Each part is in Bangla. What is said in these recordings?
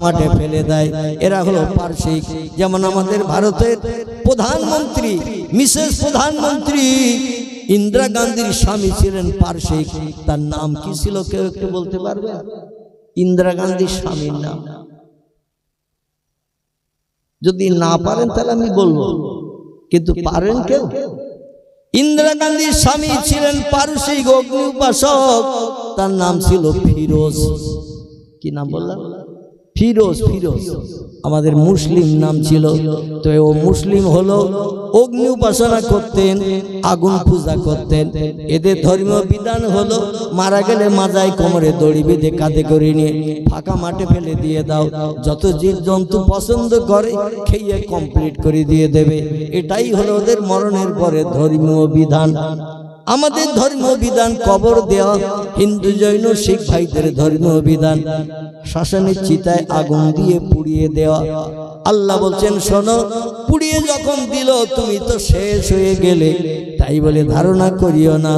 মাঠে ফেলে দেয়। এরা হলো পারসিক। যেমন আমাদের ভারতের প্রধানমন্ত্রী, মিসেস প্রধানমন্ত্রী ইন্দিরা গান্ধীর স্বামী ছিলেন পারসিক। তার নাম কি ছিল কেউ একটু বলতে পারবে? ইন্দিরা গান্ধীর স্বামীর নাম যদি না পারেন তাহলে আমি বলবো, কিন্তু পারেন কেউ? ইন্দিরা গান্ধীর স্বামী ছিলেন পারসিক অগ্নি উপাসক। তার নাম ছিল ফিরোজ। কি নাম বললাম? ফিরোজ। ফিরোজ আমাদের মুসলিম নাম ছিল। তো ও মুসলিম হলো, অগ্নি উপাসনা করতেন, আগুন পূজা করতেন। এদের ধর্মীয় বিধান হলো মারা গেলে মাজায় কোমরে দড়ি বেঁধে কাঁধে করে নিয়ে ফাঁকা মাঠে ফেলে দিয়ে দাও। যত জীব জন্তু পছন্দ করে খেয়ে কমপ্লিট করে দিয়ে দেবে। এটাই হলো ওদের মরণের পরে ধর্মীয় বিধান। আমাদের ধর্মীয় বিধান কবর দেওয়া। হিন্দু জৈন শিখ ভাইদের ধর্মীয় বিধান শ্মশানের চিতায় আগুন দিয়ে পুড়িয়ে দেওয়া। আল্লাহ বলছেন, শোনো, পুড়িয়ে যখন দিল তুমি তো শেষ হয়ে গেলে, তাই বলে ধারণা করিও না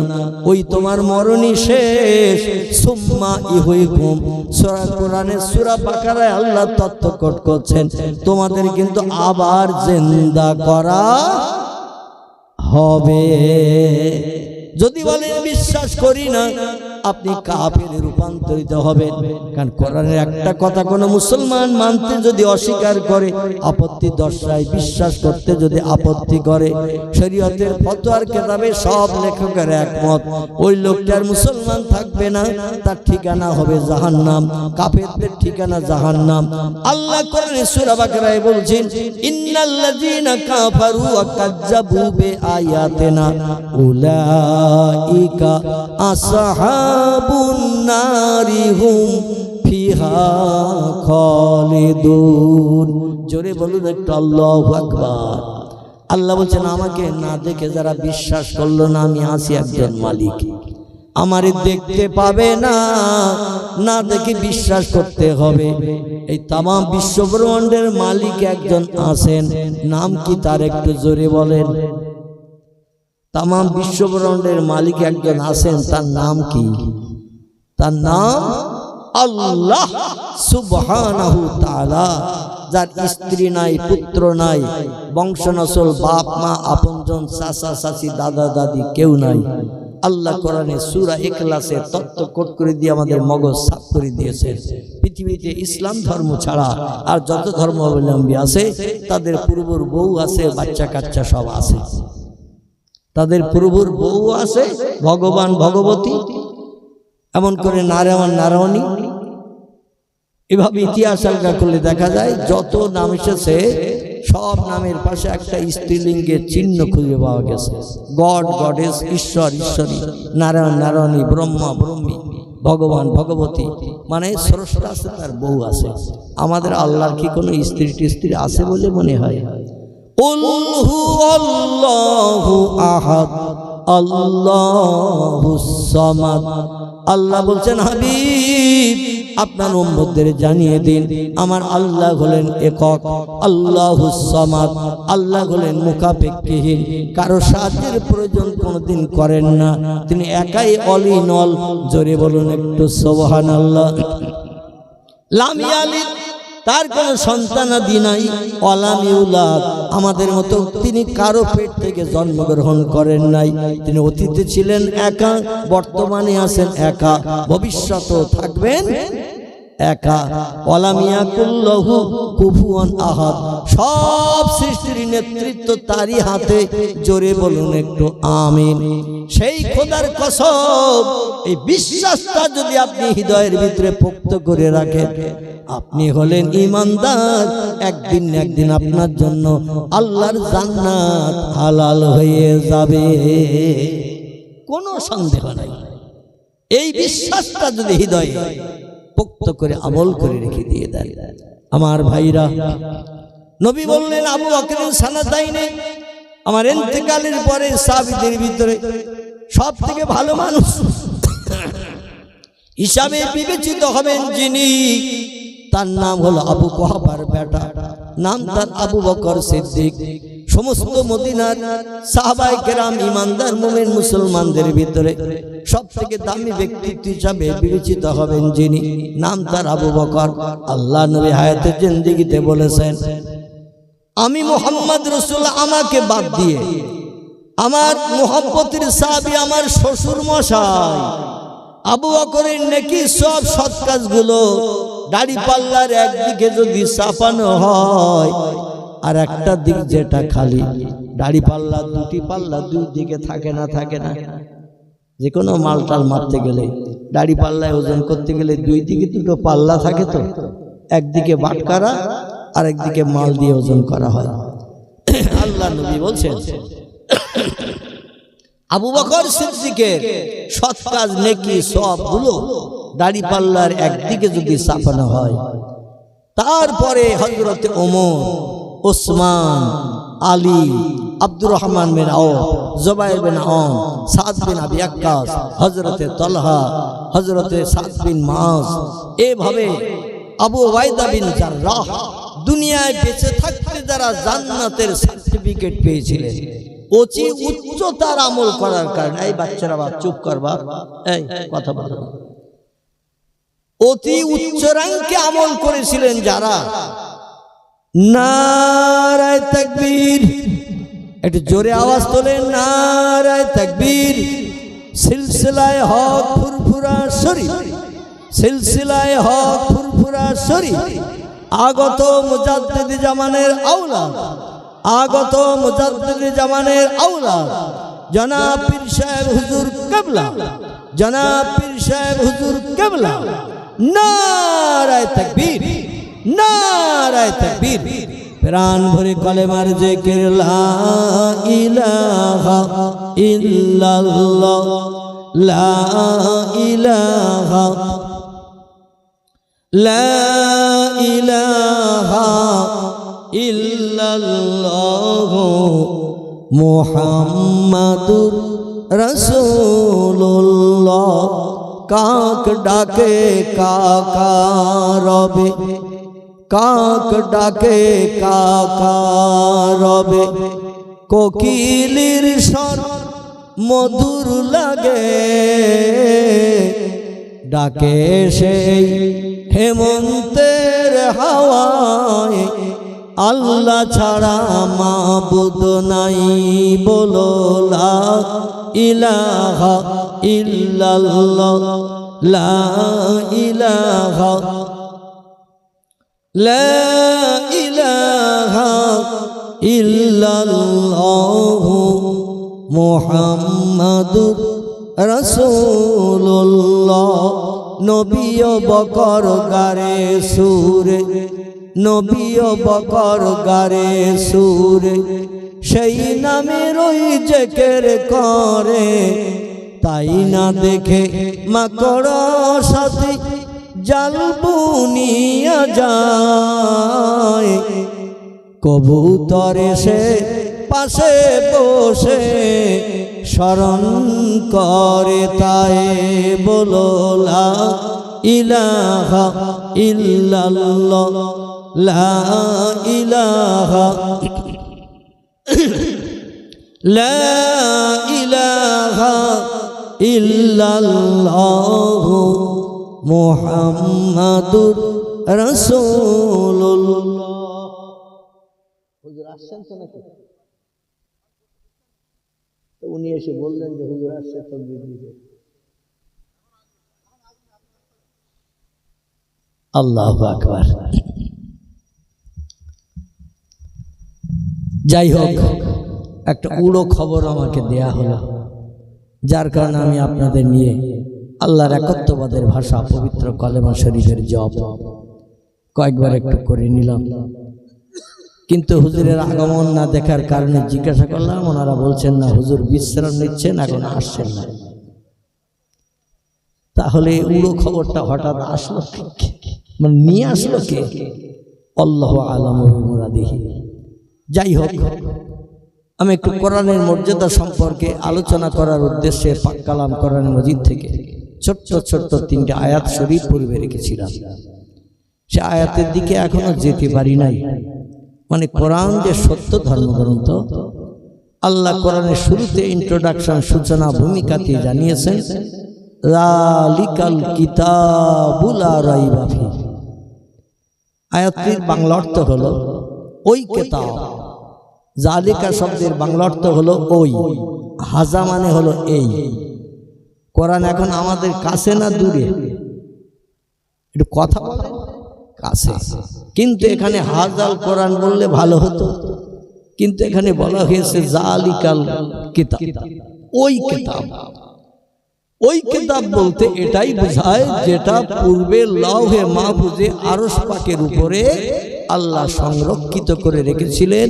ওই তোমার মরণই শেষ। সুম্মা ইহুইকুম, সূরা কোরআনের সূরা বাকারায় আল্লাহ তথ্যকট করছেন, তোমাদের কিন্তু আবার জিন্দা করা হবে। যদি বলেন বিশ্বাস করি না, আপনি কাফেরে রূপান্তরিত হবেন। কারণ কোরআনের একটা কথা কোনো মুসলমান মানতে যদি অস্বীকার করে আপত্তি দর্শায়, বিশ্বাস করতে যদি আপত্তি করে, শরীয়তের ফতোয়ার কিতাবে সব লেখকের একমত, ওই লোকটার মুসলমান থাকবে না, তার ঠিকানা হবে জাহান্নাম, কাফেরদের ঠিকানা জাহান্নাম। আল্লাহ কোরআনে সূরা বাকারায় বলছেন, ইন্নাল্লাযীনা কাফারু ওয়া কাযযাবু বিআয়াতিনা উলাইকা আসহাবুন নারি হুম ফিহা খালিদুন। জোরে বলুন একটু আল্লাহু আকবার। আল্লাহ বলছেন, আমাকে না দেখে যারা বিশ্বাস করলো না, আমি আছি একজন মালিক, আমারে দেখতে পাবে না, না দেখে বিশ্বাস করতে হবে। এই তাম বিশ্বব্রহ্মাণ্ডের মালিক একজন আছেন, নাম কি তার একটু জোরে বলেন? তাম বিশ্বব্রহ্মাণ্ডের মালিক একজন আছেন, তার নাম কি? তার নাম আল্লাহ সুবহানাহু তাআলা। যার স্ত্রী নাই, পুত্র নাই, বংশ নসল, বাপ মা, আপনজন, চাচা চাচি, দাদা দাদি কেউ নাই। আল্লাহ কোরআনে সূরা ইখলাসে তত্ত্ব কোট করে দিয়ে আমাদের মগজ সাফ করে দিয়েছেন। পৃথিবীতে ইসলাম ধর্ম ছাড়া আর যত ধর্মাবলম্বী আছে তাদের পূর্বর বউ আছে, বাচ্চা কাচ্চা সব আছে, তাদের পূর্বর বউ আছে, ভগবান ভগবতী, এমন করে নারায়ণ নারায়ণী। এভাবে ইতিহাস আলগা করলে দেখা যায় যত নাম এসেছে সব নামের পাশে একটা স্ত্রীলিঙ্গের চিহ্ন খুঁজে পাওয়া গেছে। গড গডেস, ঈশ্বর ঈশ্বরী, নারায়ণ নারায়ণী, ব্রহ্মা ব্রহ্মী, ভগবান ভগবতী, মানে স্রষ্টা আছে, তার বউ আছে। আমাদের আল্লাহর কি কোনো স্ত্রী টিস্ত্রী আছে বলে মনে হয়? কুল হুয়াল্লাহু আহাদ আল্লাহুস সামাদ। আল্লাহ বলছেন, হাবিব আপনার উম্মতদের জানিয়ে দিন, আমার আল্লাহ হলেন একক, আল্লাহুস সামাদ। আল্লাহ হলেন মুখাপেক্ষীহীন, কারো সাহায্যের প্রয়োজন কোনোদিন করেন না, তিনি একাই অল ইন অল। জোরে বলুন একটু সুবহানাল্লাহ। লাম ইয়ালিদ, তার কোনো সন্তানাদি নাই, ওয়ালাম ইউলাদ, আমাদের মতো তিনি কারো পেট থেকে জন্মগ্রহণ করেন নাই। তিনি অতীতে ছিলেন একা, বর্তমানে আছেন একা, ভবিষ্যতেও থাকবেন একা। ওয়ালাম ইয়াকুল লাহু কুফুয়ান আহাদ, সব সৃষ্টির নেতৃত্ব তারই হাতে। জোরে বলুন একটু আমিন। সেই খোদার কসম, এই বিশ্বাসটা যদি আপনি হৃদয়ের ভিতরে পোক্ত করে রাখেন, আপনি হলেন ঈমানদার। একদিন না একদিন আপনার জন্য আল্লাহর জান্নাত হালাল হয়ে যাবে, কোনো সন্দেহ নাই। এই বিশ্বাসটা যদি হৃদয়ে পোক্ত করে আমল করে রেখে দিয়ে দেন, আমার ভাইরা, নবী বললেন আবু বকর সানাতাইনে, আমার ইন্তেকালের পরে সাহাবীদের ভিতরে সব থেকে ভালো মানুষ হিসাবে বিবেচিত হবেন যিনি, তার নাম হলো আবু কুহাফার বেটা, নাম তার আবু বকর সিদ্দিক। সমস্ত মদিনার সাহাবায়ে কেরাম ইমানদার মুমিন মুসলমানদের ভিতরে সবথেকে দামি ব্যক্তিত্ব হিসাবে বিবেচিত হবেন যিনি, নাম তার আবু বকর। আল্লাহ নবী হায়াতে জিন্দেগিতে বলেছেন, আমি মুহাম্মদ রাসূল আমাকে বাদ দিয়ে আমার মুহাব্বতের সাহাবী আমার শ্বশুর মশাই আবু বকরের নেকি সব সৎ কাজগুলো দাড়ি পাল্লার একদিকে যদি চাপানো হয়, আর একটা দিক যেটা খালি, দাড়ি পাল্লা দুটি পাল্লা দুই দিকে থাকে না যে কোনো মালটাল মারতে গেলে দাড়ি পাল্লায় ওজন করতে গেলে দুই দিকে দুটো পাল্লা থাকে, তো একদিকে বাটকারা আর একদিকে মাল দিয়ে ওজন করা হয়। আল্লাহ নবী বলছেন, আবু বকর সিদ্দিকের সৎ কাজ নেকি সবগুলো দাড়ি পাল্লার একদিকে যদি চাপানো হয়, তারপরে হযরত ওমর, ওসমান, আলী, আব্দুর রহমান বিন আওফ, জুবাইর বিন আওয়াম, সাদ বিন আবি ওয়াক্কাস, হযরতে তালহা, হযরতে সাদ বিন মুআজ, এভাবে আবু উবাইদা বিন জাররাহ দুনিয়ায় বেঁচে থাকতে যারা জান্নাতের সার্টিফিকেট পেয়েছিলেন অতি উচ্চতার আমল করার কারণে, এই বাচ্চারা বাপ চুপ করবা, এই কথা বলো, অতি উচ্চ র্যাঙ্কে আমল করেছিলেন যারা, নারায়ে তাকবীর, একটু জোরে আওয়াজ তোলেন, নারায়ে তাকবীর। সিলসিলায়ে হক ফুরফুরা শরীফ, সিলসিলায়ে হক ফুরফুরা শরীফ, আগত মুজাদ্দিদ জামানের আওলাদ, আগত মুজাদ্দিদ জামানের আওলাদ জনাব পীর সাহেব হুজুর কিবলা, জনাব পীর সাহেব হুজুর কিবলা, নারায়ে তাকবীর, নারায়ে তাকবীর। প্রাণ ভরে কলেমার জিকির, লা ইলাহা ইল্লাল্লাহ, লা ইলাহা, লা ইলাহা ইল্লাল্লাহ মুহাম্মাদুর রাসূলুল্লাহ। কাক ডাকে কাকা রবে, কাক ডাকে কাকা রবে, কোকিলের স্বর মধুর লাগে, ডাকে সেই হেমন্তের হাওয়ায়, আল্লাহ ছাড়া মাবুদ নাই, বলো লা ইলাহা ইল্লাল্লাহ, লা ইলাহা, লা ইলাহা ইল্লাল্লাহ মুহাম্মাদুর রাসূলুল্লাহ। নবী বকর গারে সুরে, নবী বকর গারে সুরে, সেই নামের ওই জিকির করে, তাই না দেখে মাকড় সাথী জাল বুনিয়া যায়, কবুতর এসে পাশে বসে স্মরণ করে, তাই বলো লা ইলাহা ইল্লাল্লাহ, লা ইলাহা, লা ইলাহা ইল্লাল্লাহ মুহাম্মাদুর রাসূলুল্লাহ। হুজুর আসছেন তো নাকি? তো উনি এসে বললেন যে হুজুর আসছে, তাকবীর দিতে। আল্লাহু আকবার। যাই হোক, একটা উড়ো খবর আমাকে দেয়া হলো, যার কারণে আমি আপনাদের নিয়ে আল্লাহর একত্ববাদের ভাষা পবিত্র কলেমা শরীফের জপ কয়েকবার একটু করে নিলাম। কিন্তু হুজুরের আগমন না দেখার কারণে জিজ্ঞাসা করলাম, ওনারা বলছেন না, হুজুর বিশ্রাম নিচ্ছেন, এখন আসছেন না। তাহলে উড়ো খবরটা হঠাৎ আসলো, মানে নিয়ে আসলো কে? আল্লাহু আ'লামু বিমুরাদিহি। যাই হোক, আমি একটু কোরআনের মর্যাদা সম্পর্কে আলোচনা করার উদ্দেশ্যে পাক কালাম কোরআন মাজিদ থেকে ছোট্ট ছোট্ট 3টে আয়াত শরীফ পড়ে রেখেছিলাম। সে আয়াতের দিকে এখনো যেতে পারি নাই। মানে কোরআন যে সত্য ধর্মগ্রন্থ, আল্লাহ কোরআনের শুরুতে ইন্ট্রোডাকশন সূচনা ভূমিকাতে জানিয়েছেন যালিকাল কিতাবু লা রাইবা ফিহি। আয়াতটির বাংলা অর্থ হলো ওই কিতাব। জালিকা শব্দের বাংলা অর্থ হলো ওই, হাজা মানে হলো এই। কোরআন এখন আমাদের কাছে না দূরে? একটু কথা বলে কাছে, কিন্তু এখানে হাজাল কোরআন বললে ভালো হতো, কিন্তু এখানে বলা হয়েছে জালিকাল কিতাব, ওই কিতাব। ওই কিতাব বলতে এটাই বোঝায় যেটা পূর্বে লৌহে মাহফুজে আরশ পাকের উপরে আল্লাহ সংরক্ষিত করে রেখেছিলেন।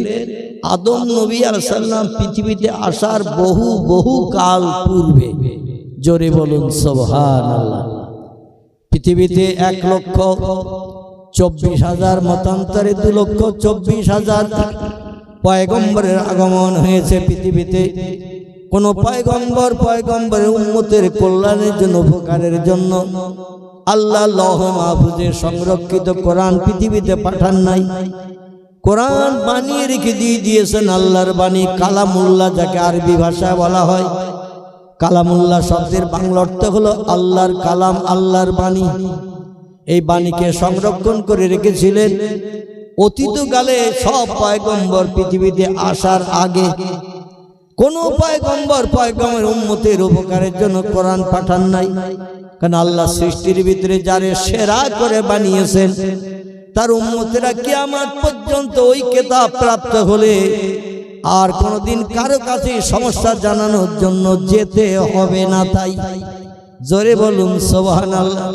আদম নবী আলাইহিস সালাম পৃথিবীতে আসার বহু বহু কাল পূর্বে। জোরে বলুন সুবহানাল্লাহ। পৃথিবীতে 1,24,000 মতান্তরে 2,24,000 পয়গম্বরের আগমন হয়েছে পৃথিবীতে। কোন পয়গম্বরের উম্মতের কল্যাণের জন্য, উপকারের জন্য আল্লাহ লৌহে মাহফুজে সংরক্ষিত কোরআন পৃথিবীতে পাঠান নাই। কোরআন বানিয়ে রেখে দিয়েছেন আল্লাহর বাণী, কালামুল্লাহ, যাকে আরবি ভাষায় বলা হয়। কালামুল্লাহ শব্দের বাংলা অর্থ হলো আল্লাহর কালাম, আল্লাহর বাণী। এই বাণীকে সংরক্ষণ করে রেখেছিলেন অতীতকালে সব পয়গম্বর পৃথিবীতে আসার আগে। কোন পয়গম্বরের উম্মতের উপকারের জন্য কোরআন পাঠান নাই, কারণ আল্লাহ সৃষ্টির ভিতরে যারে সেরা করে বানিয়েছেন তার উম্মতেরা কিয়ামত পর্যন্ত ওই কিতাব প্রাপ্ত হলে আর কোনদিন কারো কাছে সমস্যা জানানোর জন্য যেতে হবে না। তাই জোরে বলুন সুবহানাল্লাহ।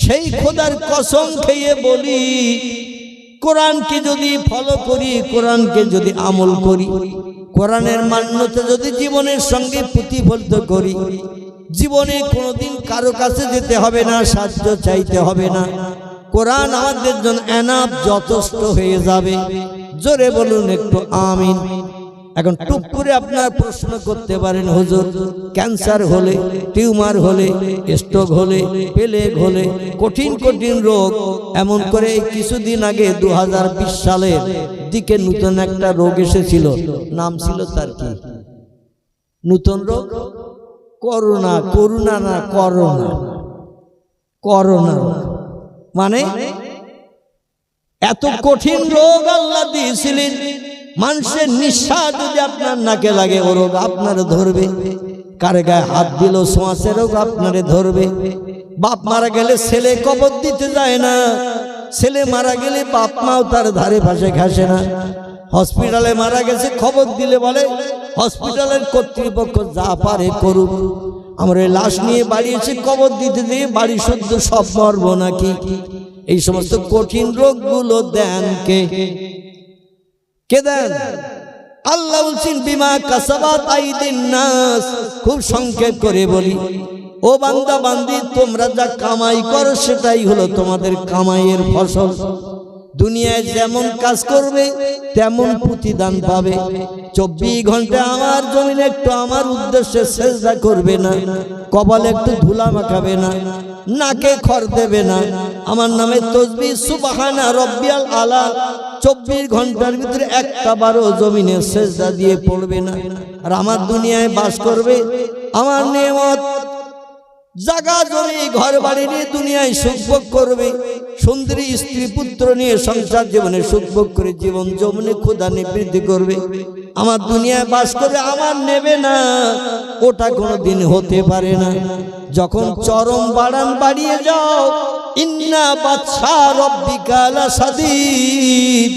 সেই খোদার কসম খেয়ে বলি, কোরআনকে যদি ফলো করি, কোরআনকে যদি আমল করি, কোরআনের মান্যতা যদি জীবনের সঙ্গে প্রতিফলিত করি, জীবনে কোনোদিন কারো কাছে যেতে হবে না, সাহায্য চাইতে হবে না। কোরআন আমাদের জন্য এনাফ, যথেষ্ট হয়ে যাবে। জোরে বলুন একটু আমিন। এখন টুক করে আপনার প্রশ্ন করতে পারেন, হুজুর ক্যান্সার হলে, টিউমার হলে, স্ট্রোক হলে, প্লেগ হলে, কঠিন কঠিন রোগ, এমন করে কিছুদিন আগে 2020 সালের দিকে নতুন একটা রোগ এসেছিল, নাম ছিল তার কি? নতুন রোগ করোনা। মানে এত কঠিন রোগ আল্লাহ দিয়েছিলেন, মানুষের নিঃশ্বাস যদি আপনার নাকে লাগে ও রোগ আপনারে ধরবে। কারে গায়ে হাত দিল ছোঁয়াচে রোগ আপনারে ধরবে। বাপ মারা গেলে ছেলে কবর দিতে যায় না, ছেলে মারা গেলে বাপ মাও তার ধারে পাশে ঘাসে না। হসপিটালে মারা গেছে, খবর দিলে বলে হসপিটালের কর্তৃপক্ষ যা পারে করুক, আমরা লাশ নিয়ে বাড়ি এসে কবর দিতে দিয়ে বাড়ি শুদ্ধ সব মরবো নাকি? এই সমস্ত কঠিন রোগগুলো দেন কে দেন? আল্লাহ বলছেন বিমা কাসাবাত আইদিন নাস। খুব সংক্ষেপ করে বলি, ও বান্দা বান্দি, তোমরা যা কামাই করো সেটাই হলো তোমাদের কামাইয়ের ফসল। দুনিয়ায় যেমন কাজ করবে তেমন প্রতিদান পাবে। 24 ঘন্টা আমার জমিনে একটু আমার উদ্দেশ্যে সেজদা করবে না, কপালে একটু ধুলা মাখাবে না, নাকে খড় দেবে না, আমার নামে তাসবিহ সুবহানা রাব্বিয়াল আলা 24 ঘন্টার ভিতরে একটা বারও জমিনে সেজদা দিয়ে পড়বে না। আর আমার দুনিয়ায় বাস করবে, আমার নেয়ামত জায়গা জমি ঘর বাড়ি নিয়ে দুনিয়ায় সুখভোগ করবে, সুন্দরী স্ত্রী পুত্র নিয়ে সংসার জীবনে সুখভোগ করে জীবন যৌবনে ক্ষুধা নিবৃত্তি করবে। আমার দুনিয়ায় বাস করে আমার নেবে না, ওটা কোনোদিন হতে পারে না। যখন চরম বাড়িয়ে যাও, ইন্না বাদশা রব্বিকা লাশাদীদ।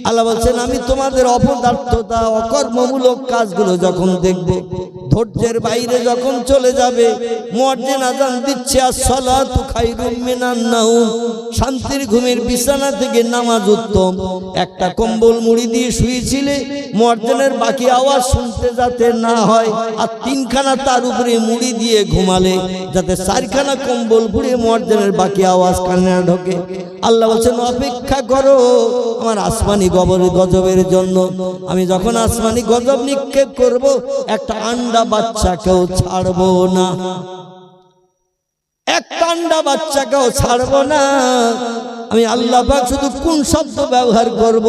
আল্লাহ বলছেন আমি তোমাদের অপদার্থতা, অকর্মমূলক কাজগুলো যখন দেখব, ধৈর্যের বাইরে যখন চলে যাবে, মুয়াজ্জিন আযান দিচ্ছে আসসালাতু খায়রুম মিনান নাওম, শান্তির ঘুমের বিছানা থেকে নামাজ উত্তম। একটা কম্বল মুড়ি দিয়ে শুয়েছিলে, মুয়াজ্জিনের বাকি আওয়াজ শুনতে যাতে না হয়, আর 3খানা তার উপরে মুড়ি দিয়ে ঘুমালে যাতে 4খানা কম্বল পুড়ে মুয়াজ্জিনের বাকি আওয়াজ কানে না ঢোকে। আল্লাহ বলছেন অপেক্ষা করো আমার আসমানি গজবের জন্য। আমি যখন আসমানি গজব নিক্ষেপ করব, একটা আন্ডা বাচ্চাকেও ছাড়বো না, একটা আন্ডা বাচ্চাকেও ছাড়বো না। আমি আল্লাহ পাক শুধু কোন শব্দ ব্যবহার করব,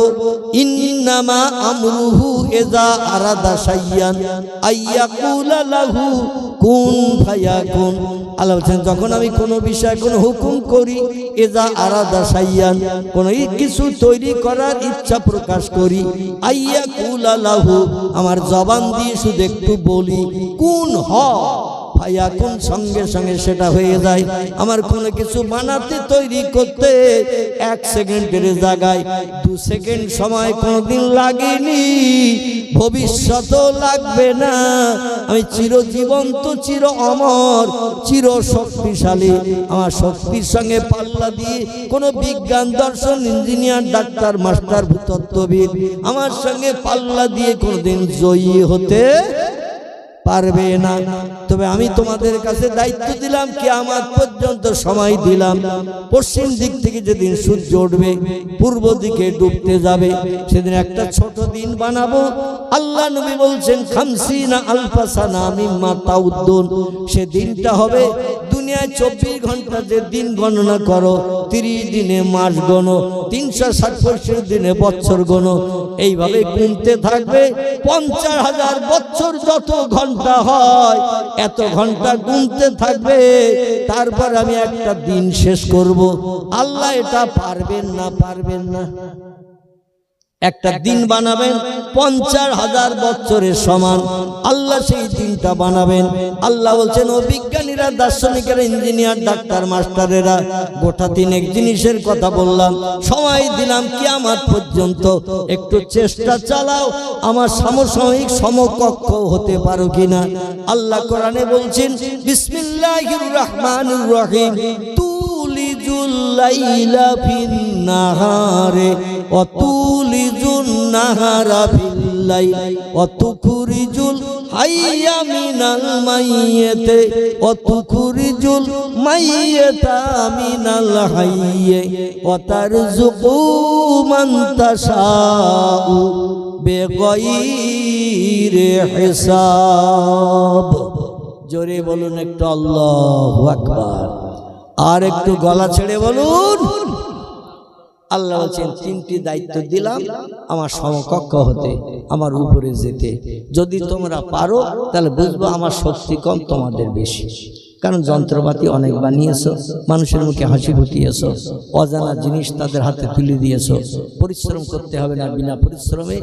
ইন্নামা আমরুহু ইযা আরাদা শাইয়ান আইয়াকুলা লাহু কুন ফায়াকুন। আল্লাহ বলেন যখন আমি কোনো বিষয় কোনো হুকুম করি, ইযা আরাদা শাইয়ান কোনো কিছু তৈরি করার ইচ্ছা প্রকাশ করি, আইয়াকুলা লাহু আমার জবান দিয়ে শুধু একটু বলি কুন হ ফায়াকুন, সঙ্গে সঙ্গে সেটা হয়ে যায়। আমার কোনো কিছু বানাতে তৈরি করতে 1 সেকেন্ডের জায়গায় 2 সেকেন্ড সময় কোনোদিন লাগেনি, ভবিষ্যতেও লাগবে না। আমি চিরজীবন্ত, চির অমর, চির শক্তিশালী। আমার শক্তির সঙ্গে পাল্লা দিয়ে কোনো বিজ্ঞান, দর্শন, ইঞ্জিনিয়ার, ডাক্তার, মাস্টার, ভূতত্ত্ববিদ আমার সঙ্গে পাল্লা দিয়ে কোনোদিন জয়ী হতে পারবে না। তবে আমি তোমাদের কাছে দায়িত্ব দিলাম, কিয়ামত পর্যন্ত সময় দিলাম। পশ্চিম দিক থেকে যেদিন সূর্য উঠবে, পূর্ব দিকে ডুবতে যাবে, সেদিন একটা ছোট দিন বানাবো। আল্লাহ নবী বলছেন 50 আলফা সানা মিম্মা তাউদ্দুন। সে দিনটা হবে দুনিয়ায় 24 ঘন্টা যে দিন গণনা করো, 30 দিনে মাস গণো, 365 দিনে বছর গণো, এইভাবে গুনতে থাকবে। 50,000 বছর যত ঘন্টা হয়, এত ঘন্টা গুনতে থাকবে। তারপর আমি একটা দিন শেষ করব। আল্লাহ এটা পারবেন না? পারবেন না। একটা দিন বানাবেন 50,000 বছরের সমান, আল্লাহ সেই দিনটা বানাবেন। আল্লাহ বলছেন ও বিজ্ঞানীরা, দার্শনিকেরা, ইঞ্জিনিয়ার, ডাক্তার, মাস্টারেরা, গোটা 3 জিনিসের কথা বললাম, সময় দিলাম কিয়ামত পর্যন্ত। একটু চেষ্টা চালাও আমার সমসাময়িক সমকক্ষ হতে পারো কিনা। আল্লাহ কোরআনে বলছেন বিসমিল্লাহির রহমানির রহিম, তুলিজুল লাইলা ফিন নাহারে ওয়া তুলিজুন নাহারা ফিল লাইল ওয়া তুখরিজুল হাইয়া মিনাল মাইয়িতি ওয়া তুখরিজুল মাইয়িতা মিনাল হাইয়্যি ওয়া তারযুকু মান তাশাউ বিগাইরি হিসাব। জোরে বলুন একটু আল্লাহু আকবার, আর একটু গলা ছেড়ে বলুন। আল্লাহ বলছেন 3টি দায়িত্ব দিলাম আমার সমকক্ষ হতে, আমার উপরে যেতে। যদি তোমরা পারো তাহলে বুঝবো আমার শক্তি কম, তোমাদের বেশি। কারণ যন্ত্রপাতি অনেক বানিয়েছো, মানুষের মুখে হাসি ফুটিয়েছো, অজানা জিনিস তাদের হাতে তুলে দিয়েছো। পরিশ্রম করতে হবে না, বিনা পরিশ্রমে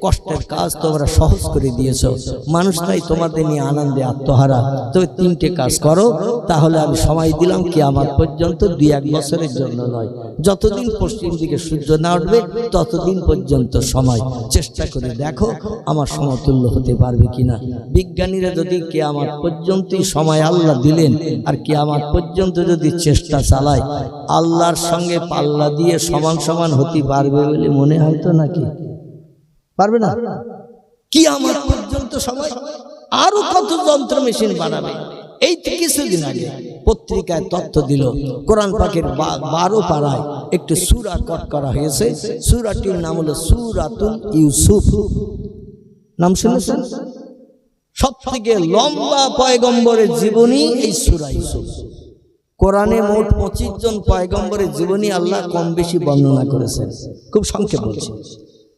কষ্টের কাজ তোমরা সহজ করে দিয়েছো। মানুষ তাই তোমাদের নিয়ে আনন্দে আত্মহারা। তবে 3টে কাজ করো, তাহলে আমি সময় দিলাম কিয়ামত পর্যন্ত, 2-1 বছরের জন্য নয়। যতদিন পশ্চিম দিকে সূর্য না উঠবে ততদিন পর্যন্ত সময়। চেষ্টা করে দেখো আমার সমতুল্য হতে পারবে কিনা। বিজ্ঞানীরা যদি কিয়ামত পর্যন্তই সময় আল্লাহ দিলেন আর কিয়ামত পর্যন্ত যদি চেষ্টা চালায়, আল্লাহর সঙ্গে পাল্লা দিয়ে সমান সমান হতে পারবে বলে মনে হয় তো? নাকি পারবে না? কিয়ামত পর্যন্ত সময় আরো কত যন্ত্র মেশিন বানাবে। এই তো কিছুদিন আগে পত্রিকায় তথ্য দিল, কোরআন পাকের 12 পারায় একটু সূরা কট করা হয়েছে। সূরাটির নাম হলো সূরাতুল ইউসুফ। নাম শুনেছেন? সবথেকে লম্বা পয়গম্বরের জীবনী এই সূরা ইউসুফ। কোরআনে মোট 25 জন পয়গম্বরের জীবনী আল্লাহ কম বেশি বর্ণনা করেছেন। খুব সংক্ষেপে বলছি,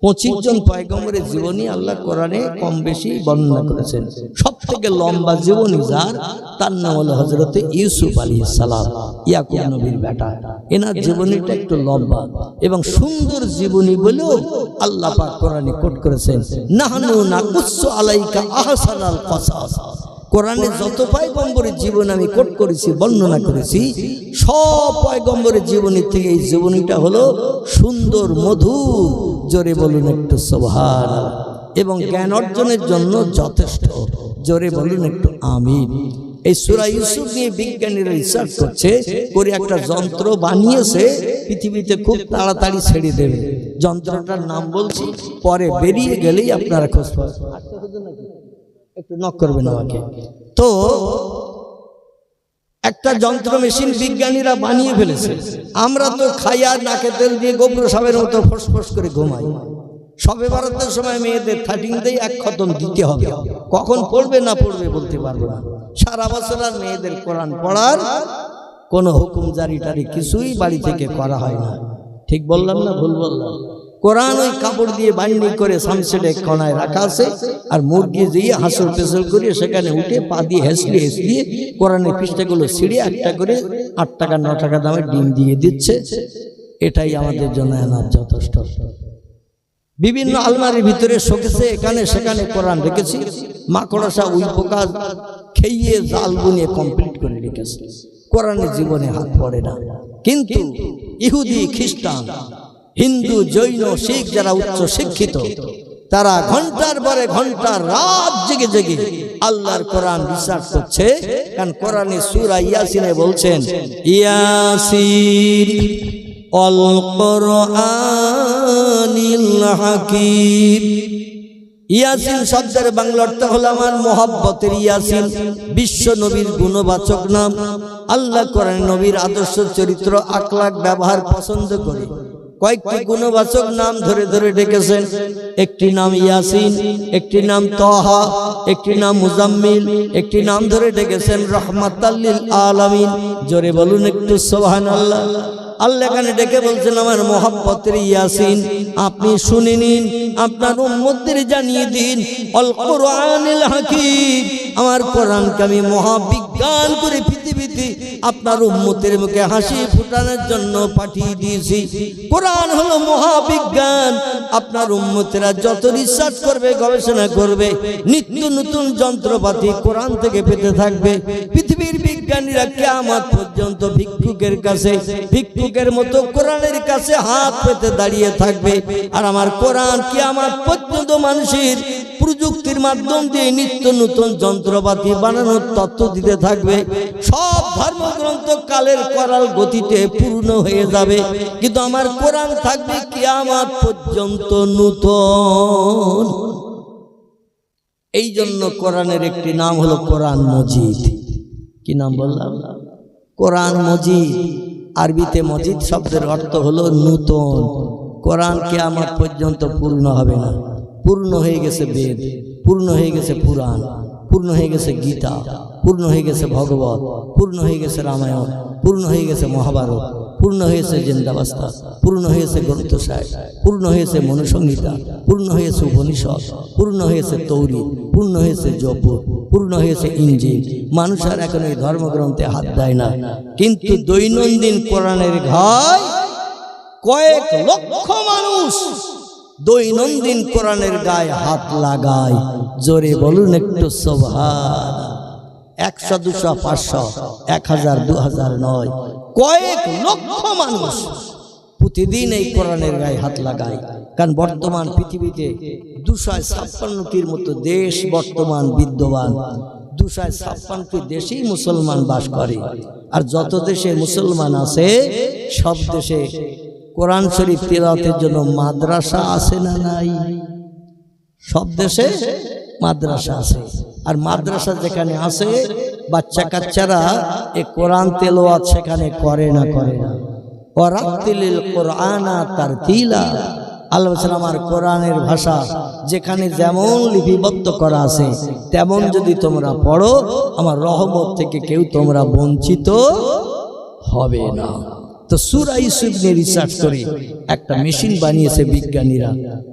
25 জন পয়গম্বরের জীবনী আল্লাহ কোরআনে কম বেশি বর্ণনা করেছেন। সবথেকে লম্বা জীবনী যার, তার নাম হলো হযরতে ইউসুফ আলাইহিস সালাম, ইয়াকুব নবীর বেটা। এনার জীবনীটা একটু লম্বা এবং সুন্দর জীবনী বলেও আল্লাহ পাক কোরআনে কোট করেছেন, নাহনু নাকুসু আলাইকা আহসানাল কসাস। কোরআনে যত পয়গম্বরের জীবন আমি কোট করেছি, বর্ণনা করেছি, সব পয়গম্বরের জীবনী থেকে এই জীবনীটা হলো সুন্দর, মধুর। জোরে বলুন একটু সুবহানাল্লাহ। এবং জ্ঞান অর্জনের জন্য যথেষ্ট। জোরে বলুন একটু আমিন। এই সূরা ইউসুফ নিয়ে বিজ্ঞানীরা রিসার্চ করছে, করে একটা যন্ত্র বানিয়েছে, পৃথিবীতে খুব তাড়াতাড়ি ছেড়ে দেবে। যন্ত্রটার নাম বলছি, পরে বেরিয়ে গেলেই আপনারা খোঁজ পাবেন। একটু নক করবেন আমাকে। তো একটা যন্ত্র মেশিন বিজ্ঞানীরা বানিয়ে ফেলেছে। আমরা তো খাই আর নাকে তেল দিয়ে গোবর সাবের মতো ফসফস করে ঘুমাই। সবে বরাতের সময় মেয়েদের 13 দেই 1 খতম দিতে হবে। কখন পড়বে না পড়বে বলতে পারবো না। সারা বছর আর মেয়েদের কোরআন পড়ার কোনো হুকুম জারি টারি কিছুই বাড়ি থেকে করা হয় না। ঠিক বললাম না ভুল বললাম? কোরআন ওই কাপড় দিয়ে বাইন্ডিং করে সানসেটে কোণায় রাখা আছে, আর মুরগি দিয়ে হাসল পেছল করিয়ে সেখানে উঠে পা দিয়ে হেসলিয়ে হেসলিয়ে কোরআনের পৃষ্ঠাগুলো ছিঁড়ে একটা করে 8 টাকা 9 টাকা দামে ডিম দিয়ে দিচ্ছে। এটাই আমাদের জন্য এনাফ, যথেষ্ট। বিভিন্ন আলমারির ভিতরে শোকেসে এখানে সেখানে কোরআন রেখেছি, মাকড়সা উই পোকা খেয়ে জাল বুনিয়ে কমপ্লিট করে রেখেছে। কোরআনের জীবনে হাত পড়ে না। কিন্তু ইহুদি, খ্রিস্টান, হিন্দু, জৈন, শিখ যারা উচ্চ শিক্ষিত, তারা ঘন্টার পরে ঘন্টা রাত জেগে জেগে আল্লাহর কোরআন রিসার্চ করছে। কারণ কোরআনে সূরা ইয়াসিনে বলছেন, ইয়াসিন অল কোরআনিল হাকিম। ইয়াসিন শব্দের বাংলা অর্থ হলো আমার মহব্বতের ইয়াসিন, বিশ্ব নবীর গুণবাচক নাম। আল্লাহ কোরআন নবীর আদর্শ চরিত্র আখলাক ব্যবহার পছন্দ করে কয়েকটি গুণবাচক নাম ধরে ধরে ডেকেছেন। একটি নাম ইয়াসিন, একটি নাম তাহা, একটি নাম মুজাম্মিল, একটি নাম ধরে ডেকেছেন রহমাতাল লিল আলামিন। জোরে বলুন একটু সুবহানাল্লাহ। আল্লাহ এখানে ডেকে বলছেন, আমার মহব্বতের ইয়াসিন আপনি শুনে নিন, আপনার উম্মতদের জানিয়ে দিন, আল কোরআনিল হাকিম, আমার কোরআনকে আমি মহাবিজ্ঞান করে পৃথিবীতে আপনার উম্মতের মুখে হাসি ফোটানোর জন্য পাঠিয়ে দিয়েছি। কোরআন হলো মহাবিজ্ঞান। আপনার উম্মতেরা যত রিসার্চ করবে, গবেষণা করবে, নিত্য নতুন যন্ত্রপাতি কোরআন থেকে পেতে থাকবে। পৃথিবীর বিজ্ঞানীরা কিয়ামত পর্যন্ত ভিক্ষুকের কাছে, ভিক্ষুকের মতো কোরআনের কাছে হাত পেতে দাঁড়িয়ে থাকবে। আর আমার কোরআন কিয়ামত পর্যন্ত মানুষের প্রযুক্তির মাধ্যম দিয়ে নিত্য নতুন যন্ত্রপাতি বানানোর তথ্য দিতে থাকবে। সব ধর্মগ্রন্থ কালের করাল গতিতে পূর্ণ হয়ে যাবে, কিন্তু আমার কোরআন থাকবে কিয়ামত পর্যন্ত নূতন। এই জন্য কোরআনের একটি নাম হলো কোরআন মজিদ। কি নাম বললাম? কোরআন মজিদ। আরবিতে মজিদ শব্দের অর্থ হলো নূতন। কোরআন কিয়ামত পর্যন্ত পূর্ণ হবে না। পূর্ণ হয়ে গেছে বেদ, পূর্ণ হয়ে গেছে পুরাণ, পূর্ণ হয়ে গেছে গীতা, পূর্ণ হয়ে গেছে ভগবত, পূর্ণ হয়ে গেছে রামায়ণ, পূর্ণ হয়ে গেছে মহাভারত, পূর্ণ হয়েছে জিন্দাবাস্তা, পূর্ণ হয়েছে গ্রন্থ সাহেব, পূর্ণ হয়েছে মনুসংহিতা, পূর্ণ হয়েছে উপনিষদ, পূর্ণ হয়েছে তৌরিদ, পূর্ণ হয়েছে জবুর, পূর্ণ হয়েছে ইনজিল। মানুষ আর এখন এই ধর্মগ্রন্থে হাত দেয় না, কিন্তু দৈনন্দিন কোরআনের ঘায় কয়েক লক্ষ মানুষ দৈনন্দিন কোরআনের গায়ে হাত লাগায়। জোরে বলুন একটু সুবহান। 100, 200, 500, 1000, 2000 নয়, কয়েক লক্ষ মানুষ প্রতিদিন এই কোরআনের গায়ে হাত লাগায়। কারণ বর্তমান পৃথিবীতে 256টির মতো দেশ বর্তমান বিদ্যমান। 256টি দেশেই মুসলমান বাস করে। আর যত দেশে মুসলমান আছে সব দেশে কোরআন শরীফ তিলাওয়াতের জন্য মাদ্রাসা আছে না নাই? সব দেশে মাদ্রাসা আছে। আর মাদ্রাসা যেখানে আছে, বাচ্চা কাচ্চারা এই কোরআন তেলাওয়াত সেখানে করে না? ওয়ারাত্তিলিল কোরআনা তারতিলা। আল্লাহ বলেন, আমার কোরআনের ভাষা যেখানে যেমন লিপিবদ্ধ করা আছে তেমন যদি তোমরা পড়ো, আমার রহমত থেকে কেউ তোমরা বঞ্চিত হবে না। তো সূরা ইউসুফ নিয়ে রিসার্চ করে একটা মেশিন বানিয়েছে বিজ্ঞানীরা।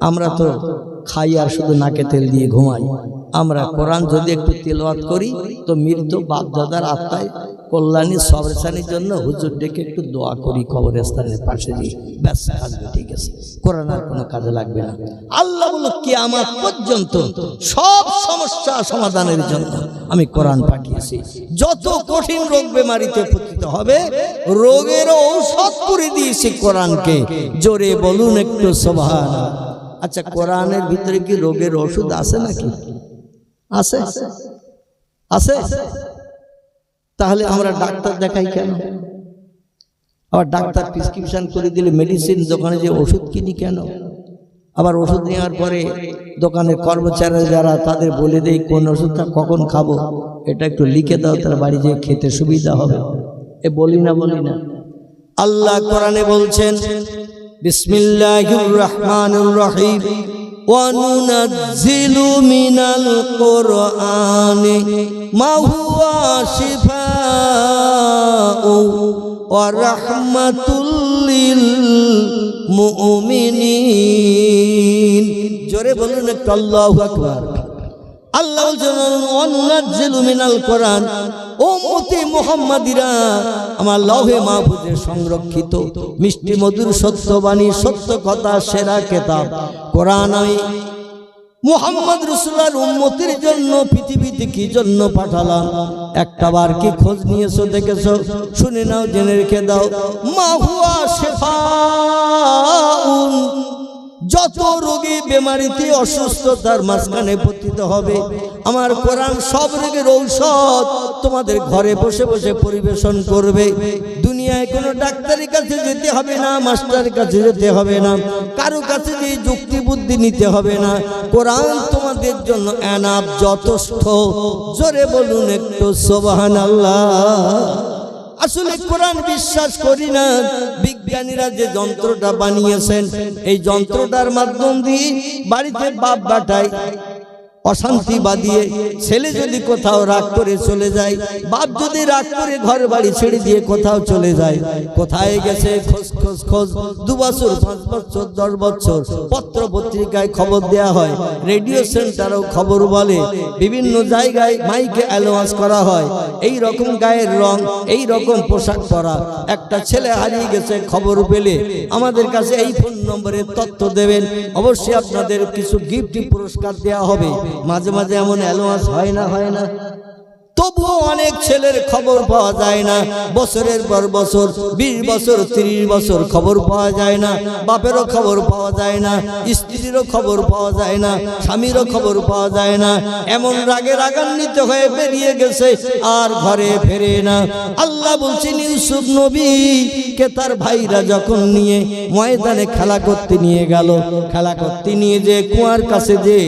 আমরা তো খাই আর শুধু নাকে তেল দিয়ে ঘুমাই। আমরা কোরআন যদি একটু তেলাওয়াত করি তো মৃত বাপ দাদার আত্মায় কল্যাণী সবরেশানির জন্য হুজুর ডেকে একটু দোয়া করি কবরস্থানের পাশে দিয়ে, ব্যাস আসবে, ঠিক আছে। কোরআন আর কোনো কাজে লাগবে না। আল্লাহ বলল কিয়ামত পর্যন্ত সব সমস্যা সমাধানের জন্য আমি কোরআন পাঠিয়েছি। যত কঠিন রোগ বেমারিতে পতিত হবে, রোগের ঔষধ করে দিয়েছি কোরআনকে। জোরে বলুন একটু সুবহানাল্লাহ। আচ্ছা, কোরআনের ভিতরে কি রোগের ওষুধ আছে নাকি? আছে, আছে। তাহলে আমরা ডাক্তার দেখাই কেন? আবার ডাক্তার প্রেসক্রিপশন করে দিলে মেডিসিন দোকানে যে ওষুধ কিনি কেন? আবার ওষুধ নেওয়ার পরে দোকানের কর্মচারী যারা তাদের বলে দেয় কোন ওষুধটা কখন খাবো, এটা একটু লিখে দাও, তার বাড়ি যেয়ে খেতে সুবিধা হবে। এ বলি না? আল্লাহ কোরআনে বলছেন, বিসমিল্লাহির রহমানির রহিম, وَنُنَزِّلُ مِنَ الْقُرْآنِ مَا هُوَ شِفَاءٌ وَرَحْمَةٌ لِّلْمُؤْمِنِينَ জোরে বলুন একটু আল্লাহু আকবার। আল্লাহ ওয়ানুনাজ্জিলু মিনাল কোরআন, উম্মতি মুহাম্মাদিরা আমার লৌহে মাহফুজে সংরক্ষিত মিষ্টি মধুর সত্যবাণী সত্য কথা সেরা কিতাব কোরআন আমি মুহাম্মদ রাসূলুল্লাহর উম্মতির জন্য পৃথিবীতে কি জন্য পাঠালাম একটাবার কি খোঁজ নিয়েছো দেখেছো? শুনে নাও, জেনে রেখে দাও। মা হুয়া শিফাউন, যত রোগী বেমারিতে অসুস্থতার মাঝখানে পতিত হবে আমার কোরআন সব রোগের ঔষধ তোমাদের ঘরে বসে বসে পরিবেশন করবে। দুনিয়ায় কোনো ডাক্তারের কাছে যেতে হবে না, মাস্টারের কাছে যেতে হবে না, কারো কাছে যে যুক্তি বুদ্ধি নিতে হবে না। কোরআন তোমাদের জন্য এনাফ, যথেষ্ট। জোরে বলুন একটু সুবহানাল্লাহ। আসলে কোরআন বিশ্বাস করি না। বিজ্ঞানীরা যে যন্ত্রটা বানিয়েছেন এই যন্ত্রটার মাধ্যম দিয়ে বাড়িতে বাপ বাটায় অশান্তি বাঁধিয়ে ছেলে যদি কোথাও রাগ করে চলে যায়, বাপ যদি রাগ করে ঘর বাড়ি ছেড়ে দিয়ে কোথাও চলে যায়, কোথায় গেছে খোঁজ খোঁজ খোঁজ 2 বছর 5 বছর 10 বছর পত্র পত্রিকায় খবর দেয়া হয়, রেডিও সেন্টারেও খবর বলে, বিভিন্ন জায়গায় মাইকে অ্যানাউন্স করা হয়। এই রকম গায়ের রং, এই রকম পোশাক পরা একটা ছেলে হারিয়ে গেছে, খবর পেলে আমাদের কাছে এই ফোন নম্বরে তথ্য দেবেন, অবশ্যই আপনাদের কিছু গিফট পুরস্কার দেওয়া হবে। মাঝে মাঝে এমন অ্যালাউন্স হয় না, হয় না? তবুও অনেক ছেলের খবর পাওয়া যায় না, বছরের পর বছর 20 বছর 30 বছর খবর পাওয়া যায় না, বাপেরও খবর পাওয়া যায় না, স্ত্রীরও খবর পাওয়া যায় না, স্বামীরও খবর পাওয়া যায় না। এমন রাগে রাগান্বিত হয়ে বেরিয়ে গেছে, আর ঘরে ফেরে না। আল্লাহ বলছেন ইউসুফ নবী কে তার ভাইরা যখন নিয়ে ময়দানে খেলা করতে নিয়ে গেল, খেলা করতে নিয়ে যে কুয়ার কাছে যে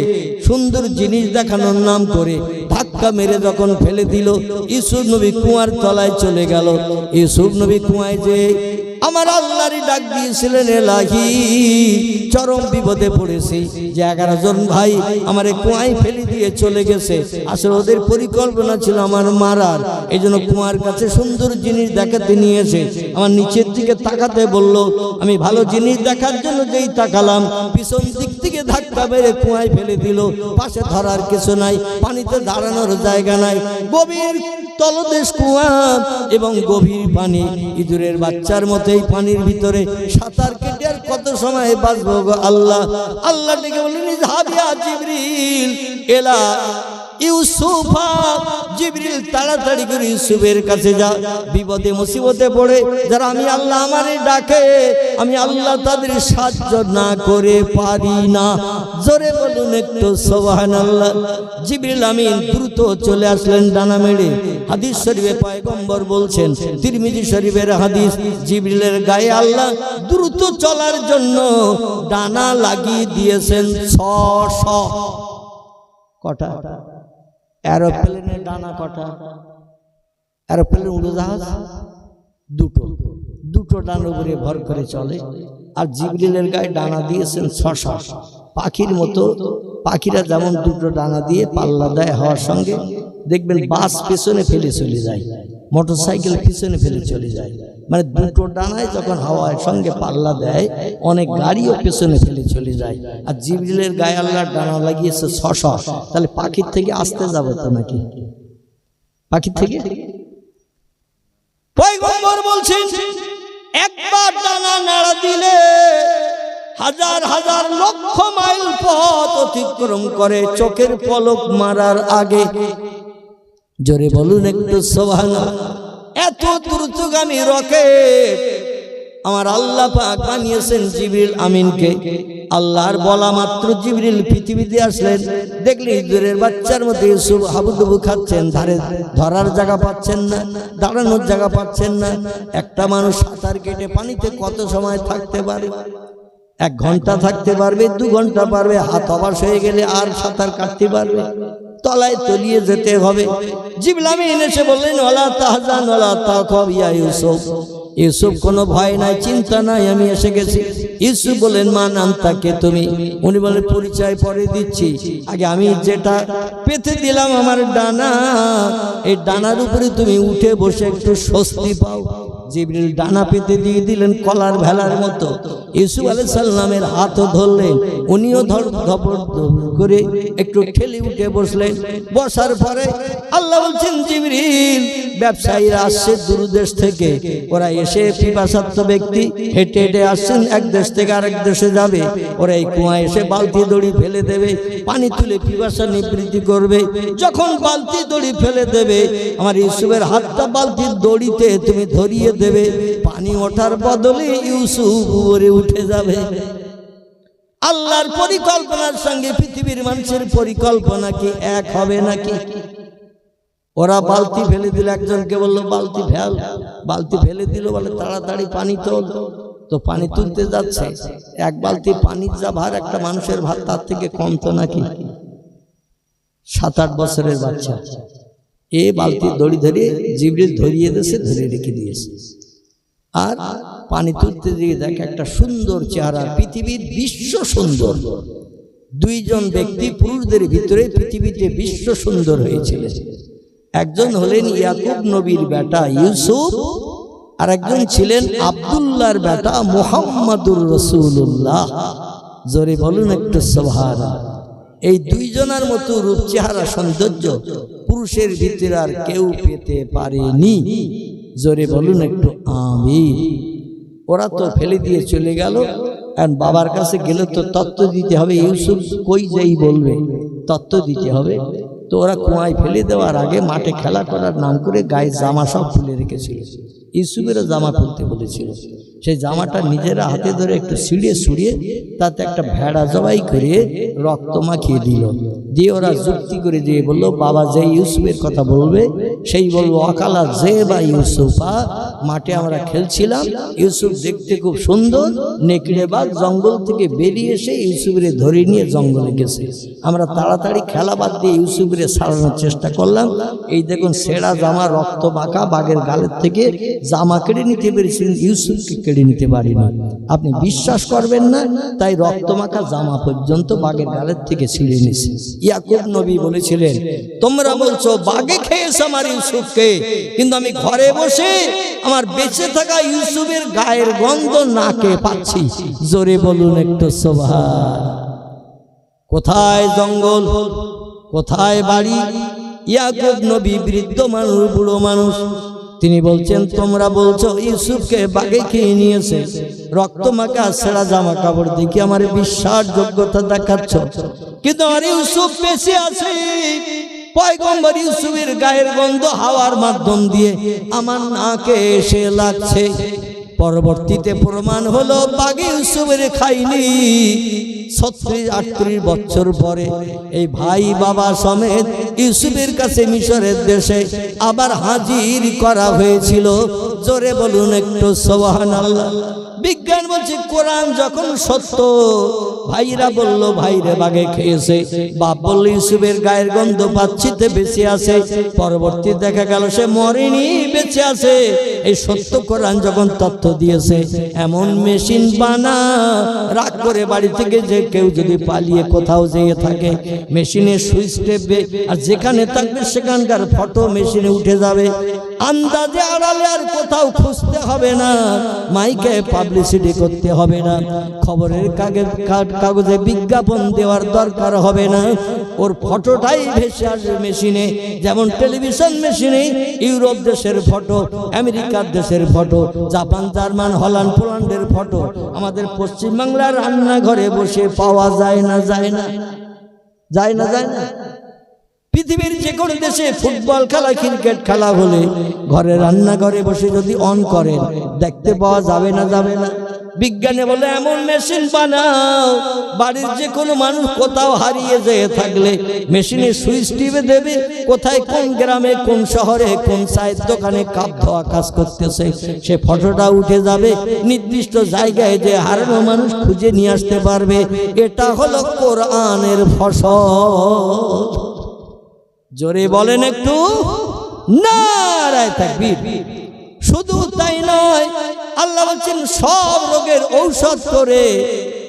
সুন্দর জিনিস দেখানোর নাম করে ধাক্কা মেরে যখন ফেলে দিল, ইউসুফ নবী কুয়ার তলায় চলে গেল। ইউসুফ নবী কুয়ায় যে আমার আল্লাহরই ডাক দিয়েছিলেন, এলাহি চরম বিপদে পড়েছি যে 11 জন ভাই আমার কুয়ায় ফেলে দিয়ে চলে গেছে। আসলে ওদের পরিকল্পনা ছিল আমার মারার, এই জন্য কুয়ার কাছে সুন্দর জিনিস দেখাতে নিয়েছে। আমার নিচের দিকে তাকাতে বলল, আমি ভালো জিনিস দেখার জন্য যেই তাকালাম, পিছন দিক থেকে ধাক্কা মেরে কুয়ায় ফেলে দিল। পাশে ধরার কিছু নাই, পানিতে দাঁড়ানোর জায়গা নাই, গভীর তলদেশ কুয়া এবং গভীর পানি। ইঁদুরের বাচ্চার মতো এই পানির ভিতরে সাঁতার কেটে আর কত সময় বাঁচবো গো আল্লাহ। আল্লাহ ডেকে বললেন, ইযহাবিয়া জিবরিল এলা ইউসুফা, জিবরিল তাড়াতাড়ি করে ইউসুফের কাছে যা। বিপদে মুসিবতে পড়ে যারা আমি আল্লাহ আমারে ডাকে, আমি আল্লাহ তাদের সাহায্য না করে পারি না। জোরে বলুন একটু সুবহানাল্লাহ। জিবরিল আমিন দ্রুত চলে আসলেন ডানা মেরে। হাদিস শরীফে পয়গম্বর বলছেন, তিরমিজি শরীফের হাদিস, জিবরিলের গায়ে আল্লাহ দ্রুত চলার জন্য ডানা লাগিয়ে দিয়েছেন 600। কটা? এরোপ্লেনের ডানা কটা? এরোপ্লেন উড়োজাহাজ দুটো ডানা উপরে ভর করে চলে, আর জিবরিলের গায়ে ডানা দিয়েছেন 600। পাখির মতো, পাখিরা যেমন 2টো ডানা দিয়ে পাল্লা দেয় হওয়ার সঙ্গে, দেখবেন বাস পেছনে ফেলে চলে যায়, মোটরসাইকেল পিছনে ফেলে চলে যায়। মানে 2টো ডানায় যখন হাওয়ার সঙ্গে পাল্লা দেয়, অনেক গাড়িও পেছনে ফেলে চলে যায়। আর জিবরিলের গায়ে আল্লাহ ডানা লাগিয়েছে 600। তাহলে পাখির থেকে আসতে যাবে তো নাকি? পাখির থেকে পয়গম্বর বলছেন, একবার ডানা নাড়া দিলে হাজার হাজার লক্ষ মাইল পথ অতিক্রম করে চোখের পলক মারার আগে। জোরে বলুন একটু সুবহানাল্লাহ। এত দ্রুতগামী রকেট আমার আল্লাহ পাক বানিয়েছেন জিবরিল আমিনকে। আল্লাহর বলা মাত্র জিবরিল পৃথিবীতে আসলেন, দেখলে ইঁদুরের বাচ্চার মতো ইউসুফ হাবুডুবু খাচ্ছেন, ধারে ধরার জায়গা পাচ্ছেন না, দাঁড়ানোর জায়গা পাচ্ছেন না। একটা মানুষ সাঁতার কেটে পানিতে কত সময় থাকতে পারে? 1 ঘন্টা থাকতে পারবে, 2 ঘন্টা পারবে, হাত অবশ হয়ে গেলে আর সাঁতার কাটতে পারবে? তলায় তলিয়ে যেতে হবে। জিবরিল আমিন এসে বললেন, ওয়ালা তাহজান ওয়ালা তাখাফ ইয়া ইউসুফ, ইউসুফ কোনো ভয় নাই, চিন্তা নাই, আমি এসে গেছি। ইউসুফ বলেন, মা নাম তাকে তুমি? উনি বলেন, পরিচয় পরে দিচ্ছি, আগে আমি যেটা পেতে দিলাম আমার ডানা, এই ডানার উপরে তুমি উঠে বসে একটু স্বস্তি পাও। জিবরিল ডানা পেতে দিয়ে দিলেন কলার ভেলার মতো। ইউসুফ আলাইহিস সালামের হাতও ধরলেন, উনিও ধপড় করে একটু ঠেলে উঠে বসলেন। বসার পরে আল্লাহ বলছেন, জিবরিল ব্যবসায়ীরা আসছে দূর দেশ থেকে, ওরা এসে পিপাসার্ত ব্যক্তি হেঁটে হেঁটে আসছেন, এক দেশ থেকে আরেক দেশে যাবে, ওরা এই কুয়ায় এসে বালতি দড়ি ফেলে দেবে, পানি তুলে পিপাসা নিবৃত্তি করবে। যখন বালতি দড়ি ফেলে দেবে, আমার ইউসুফের হাতটা বালতির দড়িতে তুমি ধরিয়ে দেবে, পানি ওঠার বদলে ইউসুফ উপরে উঠে যাবে। আল্লাহর পরিকল্পনার সঙ্গে পৃথিবীর মানুষের পরিকল্পনা কি এক হবে নাকি? ওরা বালতি ফেলে দিল, একজনকে বললো বালতি ফেল, বালতি ফেলে দিল, বলে তাড়াতাড়ি পানি তোল। তো পানি তুলতে যাচ্ছে, এক বালতি পানির যা ভার একটা মানুষের ভার তার থেকে কম তো নাকি? 7-8 বছরের বাচ্চা এ বালতি দড়ি ধরে জিবরিল ধরিয়ে দিয়েছে, ধরে রেখে দিয়েছে। আর পানি তুলতে গিয়ে দেখে একটা সুন্দর চেহারা, পৃথিবীর বিশ্ব সুন্দর দুইজন ব্যক্তি পুরুষদের ভিতরে পৃথিবীতে বিশ্ব সুন্দর হয়েছিল। একজন হলেন ইয়াকুব নবীর বেটা ইউসুফ, আর একজন ছিলেন আব্দুল্লাহর বেটা মুহাম্মাদুর রাসূলুল্লাহ। জোরে বলুন একটু সুবহানাল্লাহ। এই দুইজনের মতো রূপ, চেহারা, সৌন্দর্য পুরুষের ভিতরে আর কেউ পেতে পারেনি। জোরে বলুন একটু আমিন। ওরা তো ফেলে দিয়ে চলে গেল, আর বাবার কাছে গেলে তো তত্ত্ব দিতে হবে, ইউসুফ কই যাই বলবে, তত্ত্ব দিতে হবে। তো ওরা কুয়ায় ফেলে দেওয়ার আগে মাঠে খেলা করার নাম করে গায়ে জামা সব খুলে রেখেছিল। ইউসুফেরও জামা খুলতে বলেছিল, সেই জামাটা নিজেরা হাতে ধরে একটু ছিঁড়িয়ে তাতে একটা ভেড়া জবাই করে রক্ত মাখিয়ে দিল। দিয়ে ওরা যুক্তি করে দিয়ে বললো, বাবা যে ইউসুফের কথা বলবে সেই বলবো, অকালা যে বা ইউসুফা, মাঠে আমরা খেলছিলাম, ইউসুফ দেখতে খুব সুন্দর, নেকড়ে বাঘ জঙ্গল থেকে বেরিয়ে এসে ইউসুফের ধরে নিয়ে জঙ্গলে গেছে। আমরা তাড়াতাড়ি খেলা বাদ দিয়ে ইউসুফের ছাড়ানোর চেষ্টা করলাম। এই দেখুন ছেঁড়া জামা, রক্ত মাখা, বাঘের গালের থেকে জামা কেড়ে নিতে পেরেছিলেন, ইউসুফকে কেড়ে নিতে পারিনি। আপনি বিশ্বাস করবেন না, তাই রক্ত মাখা জামা পর্যন্ত বাঘের গালের থেকে ছিঁড়ে নিয়েছে। ইয়াকুব নবী বলেছিলেন, তোমরা বলছো বাঘে খেয়েছে আমার ইউসুফকে, কিন্তু আমি ঘরে বসে আমার বেঁচে থাকা ইউসুফের গায়ের গন্ধ নাকে পাচ্ছি। জোরে বলুন একটু সুবহান। কোথায় জঙ্গল, কোথায় বাড়ি? ইয়াকুব নবী বৃদ্ধ মানুষ, বুড়ো মানুষ, তিনি বলছেন, তোমরা বলছো ইউসুফকে বাঘে খেয়ে নিয়েছে, রক্ত মাখা ছেঁড়া জামা কাপড় দেখি আমার বিশ্বাসযোগ্যতা দেখাচ্ছ, কিন্তু আমার ইউসুফ বেঁচে আছে। পয়গম্বর ইউসুফের গায়ের গন্ধ হাওয়ার মাধ্যম দিয়ে আমার নাকে এসে লাগছে। পরবর্তীতে প্রমাণ হলো বাঘে ইউসুফের খাইনি। 36-38 বছর পরে এই ভাই বাবা সমেত ইউসুফের কাছে মিশরের দেশে আবার হাজির করা হয়েছিল। জোরে বলুন একটু সুবহানাল্লাহ। বিজ্ঞান বলছে কোরআন যখন সত্য, ভাইরা বলল ভাইরে বাঘে খেয়েছে, বাপ বলল ইউসুফের গায়ের গন্ধ পাচ্ছিতে বেঁচে আছে। পরবর্তী দেখা গেল সে মরেনি, বেঁচে আছে। এই সত্য কোরআন যখন তথ্য দিয়েছে, এমন মেশিন বানা, রাগ করে বাড়ি থেকে যে কেউ যদি পালিয়ে কোথাও যেয়ে থাকে, মেশিনের সুইচ টেপবে, আর যেখানে থাকবে সেখানকার ফটো মেশিনে উঠে যাবে। আন্দাজে আড়ালে আর কোথাও খুঁজতে হবে না, মাইকে পাবলিসিটি করতে হবে না, খবরের কাগজে বিজ্ঞাপন দেওয়ার দরকার হবে না। ওর ফটোটাই ভেসে আসবে মেশিনে, যেমন টেলিভিশন মেশিনে ইউরোপ দেশের ফটো, আমেরিকার দেশের ফটো, জাপান, জার্মান, হল্যান্ড, পোল্যান্ডের ফটো আমাদের পশ্চিমবাংলার রান্নাঘরে বসে পাওয়া যায় না, যায় না, যায় না, যায় না। পৃথিবীর যে কোনো দেশে ফুটবল খেলা, ক্রিকেট খেলা হলে ঘরে রান্নাঘরে বসে যদি অন করেন দেখতে পাওয়া যাবে না, যাবে না। বিজ্ঞানে বলে এমন মেশিন বানাও, বাড়ির যে কোনো মানুষ কোথাও হারিয়ে যেয়ে থাকলে মেশিনে সুইচ টিপে দেবে, কোথায় কোন গ্রামে, কোন শহরে, কোন চায়ের দোকানে কাপ ধোয়া কাজ করতেছে, সে ফটোটা উঠে যাবে, নির্দিষ্ট জায়গায় যে হারানো মানুষ খুঁজে নিয়ে আসতে পারবে। এটা হলো কোরআনের ফসল। জোরে বলেন একটু নারায়ে তাকবীর। শুধু তাই তাই নয়, আল্লাহ বলছেন সব রোগের ঔষধ করে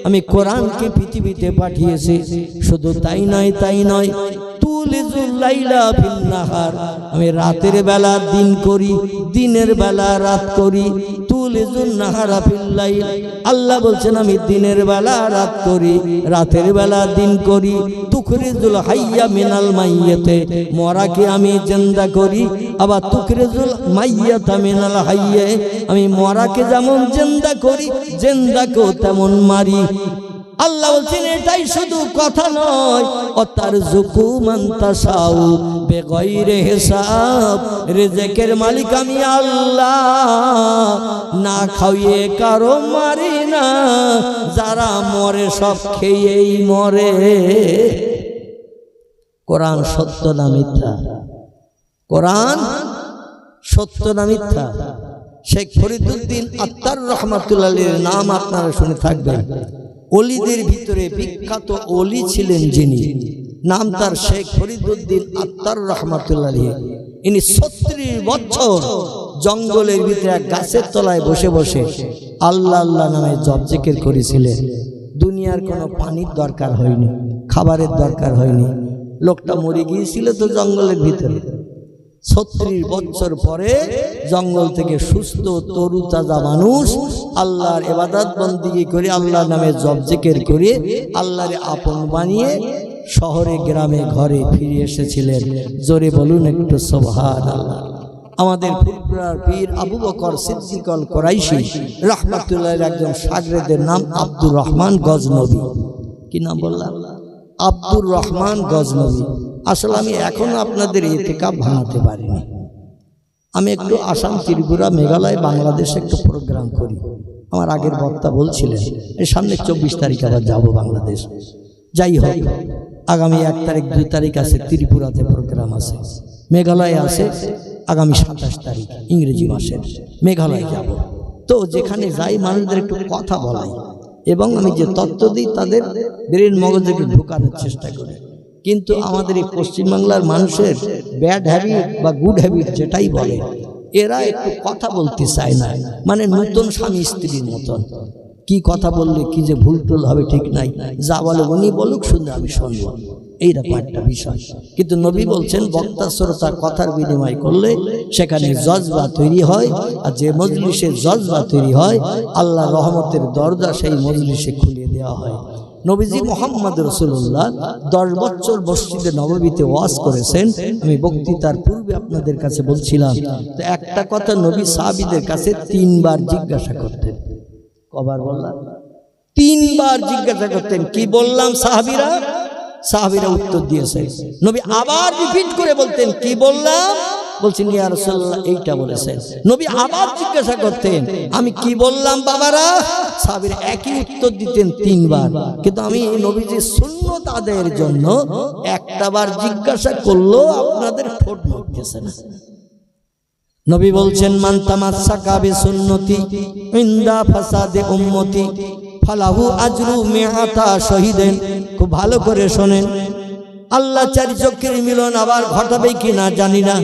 আমি কোরআনকে পৃথিবীতে পাঠিয়েছি। শুধু তাই নয়, তুলিজুল লাইলা ফিন নাহার, আমি রাতের বেলা দিন করি, দিনের বেলা রাত করি। তুলিজুল নাহারা ফিল লাইল, আল্লাহ বলছেন আমি দিনের বেলা রাত করি, রাতের বেলা দিন করি। তুখরিজুল হাইয়া মিনাল মাইয়াতে, মরাকে আমি জিন্দা করি। আবার তুখরিজুল মাইয়াতা মিনাল হাইয়ে, আমি মরাকে যেমন জিন্দা করি, জিন্দাকেও তেমন মারি। আল্লাহ বলছেন এটাই শুধু কথা নয়, অতারযুকু মান তাশাউ বিগাইরি হিসাব, রিজিকের মালিক আমি আল্লাহ, না খাইয়ে কারো মারি না, যারা মরে সব খেয়েই মরে। কোরআন সত্য না মিথ্যা? কোরআন সত্য না মিথ্যা? শেখ ফরিদুদ্দীন আত্তার রহমাতুল্লাহ আলাইহির নাম আপনারা শুনে থাকবেন। ওলিদের ভিতরে বিখ্যাত ওলি ছিলেন যিনি, নাম তার শেখ ফরিদুদ্দীন আত্তার রহমাতুল্লাহ আলাইহি। ইনি 36 বছর জঙ্গলের ভিতরে এক গাছের তলায় বসে বসে আল্লাহ আল্লাহ নামে জপ জিকির করেছিলেন। দুনিয়ার কোনো পানির দরকার হয়নি, খাবারের দরকার হয়নি। লোকটা মরে গিয়েছিল তো জঙ্গলের ভিতরে। 36 বছর পরে জঙ্গল থেকে সুস্থ তরু তাজা মানুষ আল্লাহর ইবাদত বন্দেগী করে, আল্লাহর নামে জপ জিকির করে আল্লাহর আপন বানিয়ে শহরে গ্রামে ঘরে ফিরে এসেছিলেন। জোরে বলুন একটু সুবহানাল্লাহ। আমাদের ফুরফুরার পীর আবু বকর সিদ্দিক আল কুরাইশি রাহমাতুল্লাহ একজন শাগরেদের নাম আব্দুর রহমান গজনবী। কি নাম বললাম? আব্দুর রহমান গজনবী। আসলে আমি এখনো আপনাদের ইতিকাফ ভাঙাতে পারিনি। আমি একটু আসাম, ত্রিপুরা, মেঘালয়, বাংলাদেশে একটু প্রোগ্রাম করি। আমার আগের বক্তা বলছিলেন এই সামনে 24 তারিখ আবার যাবো বাংলাদেশ। যাই হোক, আগামী 1 তারিখ 2 তারিখ আছে ত্রিপুরাতে প্রোগ্রাম আছে, মেঘালয়ে আছে আগামী 27 তারিখ ইংরেজি মাসের, মেঘালয় যাব। তো যেখানে যাই মানুষদের একটু কথা বলাই এবং আমি যে তত্ত্ব দিই তাদের ব্রেন মগজে একটু ঢোকানোর চেষ্টা করি। কিন্তু আমাদের এই পশ্চিমবাংলার মানুষের ব্যাড হ্যাবিট বা গুড হ্যাবিট যেটাই বলে, এরা একটু কথা বলতে চায় না, মানে নতুন স্বামী স্ত্রীর মতন। কি কথা বললে কি যে ভুল টুল হবে ঠিক নাই, যা বলে উনি বলুক, শুনে আমি শুনবো, এইরকম একটা বিষয়। কিন্তু নবী বলছেন বক্তা শ্রোতা কথার বিনিময় করলে সেখানে জজবা তৈরি হয়, আর যে মজলিসে জজবা তৈরি হয় আল্লাহ রহমতের দরজা সেই মজলিসে খুলে দেওয়া হয়। নবীজি মোহাম্মদ রাসূলুল্লাহ 10 বছর মসজিদে নববীতে ওয়াজ করেছেন। আমি বক্তৃতার পূর্বে আপনাদের কাছে বলছিলাম, তো একটা কথা নবী সাহাবীদের কাছে 3 বার জিজ্ঞাসা করতেন। কবার বললাম? 3 বার জিজ্ঞাসা করতেন। কি বললাম? সাহাবীরা উত্তর দিয়েছে। নবী আবার রিপিট করে বলতেন, কি বললাম? বলছেন ইয়া রাসূলুল্লাহ এইটা বলেছেন। নবী আবার জিজ্ঞাসা করতেন, আমি কি বললাম বাবারা? সাহাবীরা একই উত্তর দিতেন 3 বার। কিন্তু আমি নবীজির সুন্নাত আদায়ের জন্য একটা বার জিজ্ঞাসা করলেও আপনাদের ঠোঁট নড়তেছে না। নবী বলছেন মান তামাসসাকা বিসুন্নতি ইনদা ফাসাদে উম্মতি ফালাহু আজরু মিআতা শহীদেন। খুব ভালো করে শোনেন, আল্লাহ 4 চক্ষের মিলন আবার ঘটাবে কিনা জানি না।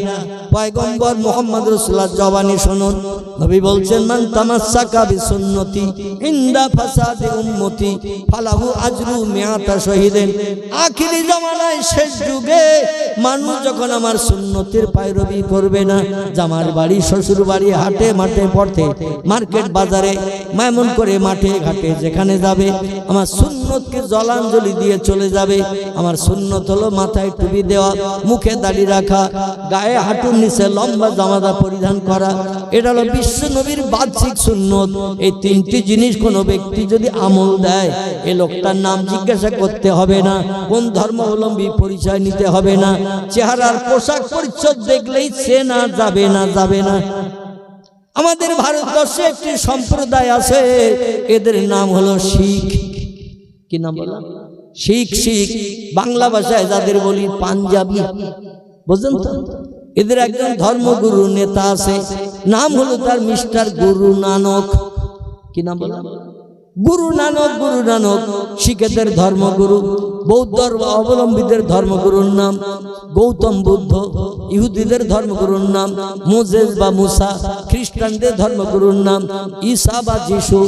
পয়গম্বর মুহাম্মদ রাসূলুল্লাহ জবানি শুনুন, নবী বলছেন মান তামাসসাকা বিসুন্নতি ইনদা ফাসাদে উম্মতি ফালাহু আজরু মিআতা শহীদেন। আখিরি জামানায় শেষ যুগে মানুষ যখন আমার সুন্নতের পায়রবি করবে না, জামার বাড়ি, শ্বশুর বাড়ি, হাটে মাঠে পড়তে, মার্কেট বাজারে, এমন করে মাঠে ঘাটে যেখানে যাবে আমার সুন্নতকে জলাঞ্জলি দিয়ে চলে যাবে। আমার সুন্নত হলো মাথায় টুপি দেওয়া, মুখে দাড়ি রাখা, গায়ে হাঁটুর নিচে লম্বা জামাদা পরিধান করা। এটা হলো বিশ্ব নবীর বাহ্যিক সুন্নত। এই 3টি জিনিস কোনো ব্যক্তি যদি আমল দেয়, এই লোকটার নাম জিজ্ঞাসা করতে হবে না, কোন ধর্মাবলম্বী পরিচয় নিতে হবে না, চেহারার পোশাক পরিচ্ছদ দেখলেই চেনা যাবে না। আমাদের ভারতবর্ষে একটি সম্প্রদায় আছে, এদের নাম হলো শিখ। কি নাম বললাম? শিখ। বাংলা ভাষায় যাদের বলি পাঞ্জাবি, বুঝলেন তো? এদের একজন ধর্মগুরু নেতা আছে, নাম হলো তার মিস্টার গুরু নানক। কি নাম বললাম? গুরু নানক শিখেদের ধর্মগুরু, বৌদ্ধ অবলম্বীদের ধর্মগুরুর নাম গৌতম বুদ্ধ, ইহুদিদের ধর্মগুরুর নাম মোজেস বা মুসা, খ্রিস্টানদের ধর্মগুরুর নাম ঈসা বা যিশু,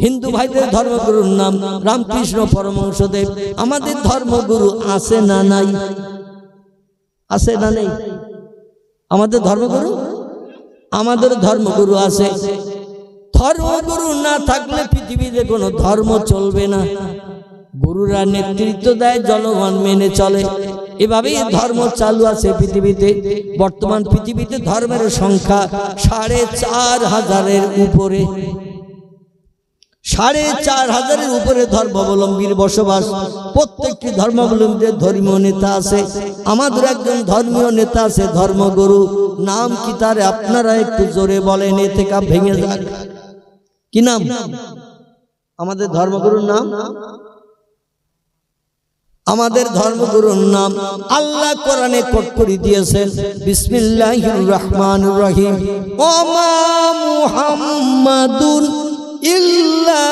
হিন্দু ভাইদের ধর্মগুরুর নাম রামকৃষ্ণ পরমহংসদেব। আমাদের ধর্মগুরু আছে না নাই? আছে না নেই? আমাদের ধর্মগুরু, আমাদের ধর্মগুরু আছে। ধর্মগুরু না থাকলে পৃথিবীতে কোনো ধর্ম চলবে না। গুরুরা নেতৃত্ব দেয়, জনগণ মেনে চলে, এভাবেই ধর্ম চালু আছে পৃথিবীতে। বর্তমান পৃথিবীতে ধর্মের সংখ্যা ৪,৫০০-এর উপরে, ৪,৫০০-এর উপরে ধর্মাবলম্বীর বসবাস। প্রত্যেকটি ধর্মাবলম্বীদের ধর্মীয় নেতা আছে। আমাদের একজন ধর্মীয় নেতা আছে, ধর্মগুরু। নাম কি তার? আপনারা একটু জোরে বলেন, এ থেকে ভেঙে যাক। কি নাম আমাদের ধর্মগুরুর নাম? আমাদের ধর্মগুরুর নাম আল্লাহ কোরআনে কোট করে দিয়েছেন, বিসমিল্লাহির রহমানির রহিম, ওমা মুহাম্মাদুন ইল্লা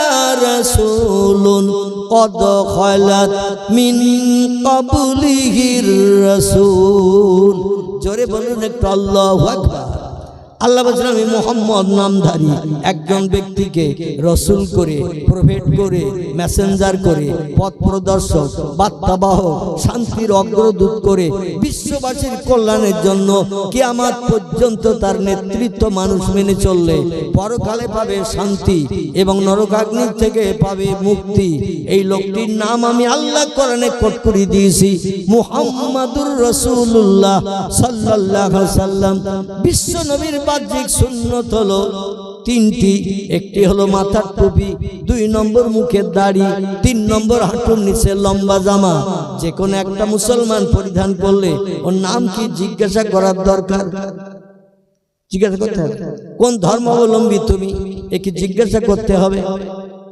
রাসূলুন কদ খালাত মিন ক্বাবলিহির রাসূল। জোরে বলুন একটু আল্লাহু আকবার। আল্লাহ বলছেন, আমি মুহাম্মদ নামধারী একজন ব্যক্তিকে রসুল করে, প্রফেট করে, মেসেঞ্জার করে, পথ প্রদর্শক, বার্তাবাহক, শান্তির অগ্রদূত করে বিশ্ববাসীর কল্যাণের জন্য কিয়ামত পর্যন্ত তার নেতৃত্ব মানুষ মেনে চললে পরকালে পাবে শান্তি এবং নরকাগ্নি থেকে পাবে মুক্তি। এই লোকটির নাম আমি আল্লাহ কোরআনে কোট করে দিয়েছি, মুহাম্মাদুর রাসূলুল্লাহ সাল্লাল্লাহু আলাইহি সাল্লাম। বিশ্ব নবীর বাহ্যিক সুন্নত হলো তিনটি। একটি হলো মাথার টুপি, ২ নম্বর মুখের দাড়ি, ৩ নম্বর হাঁটুর নিচে লম্বা জামা। যে কোনো একটা মুসলমান পরিধান করলে ওর নাম কি জিজ্ঞাসা করার দরকার? জিজ্ঞাসা করতে হবে, কোন ধর্মাবলম্বী তুমি, একে জিজ্ঞাসা করতে হবে।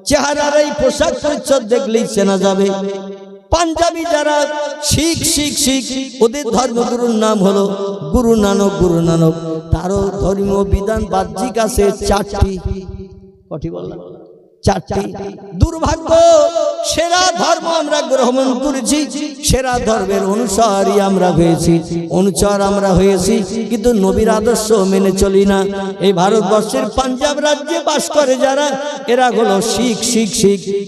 চেহারার এই পোশাক পরিচ্ছদ দেখলেই চেনা যাবে। পাঞ্জাবি যারা শিখ ওদের ধর্মগুরুর নাম হলো গুরু নানক। তারও ধর্মীয় বিধান বাহ্যিক আছে ৪টি। কটি বললাম? ৪টি। দুর্ভাগ্য, সেরা ধর্ম আমরা গ্রহণ করেছি, সেরা ধর্মের অনুসারী আমরা হয়েছি, অনুচর আমরা হয়েছি, কিন্তু নবীর আদর্শ মেনে চলি না। এই ভারতবর্ষের পাঞ্জাব রাজ্যে বাস করে যারা, এরা হলো শিখ।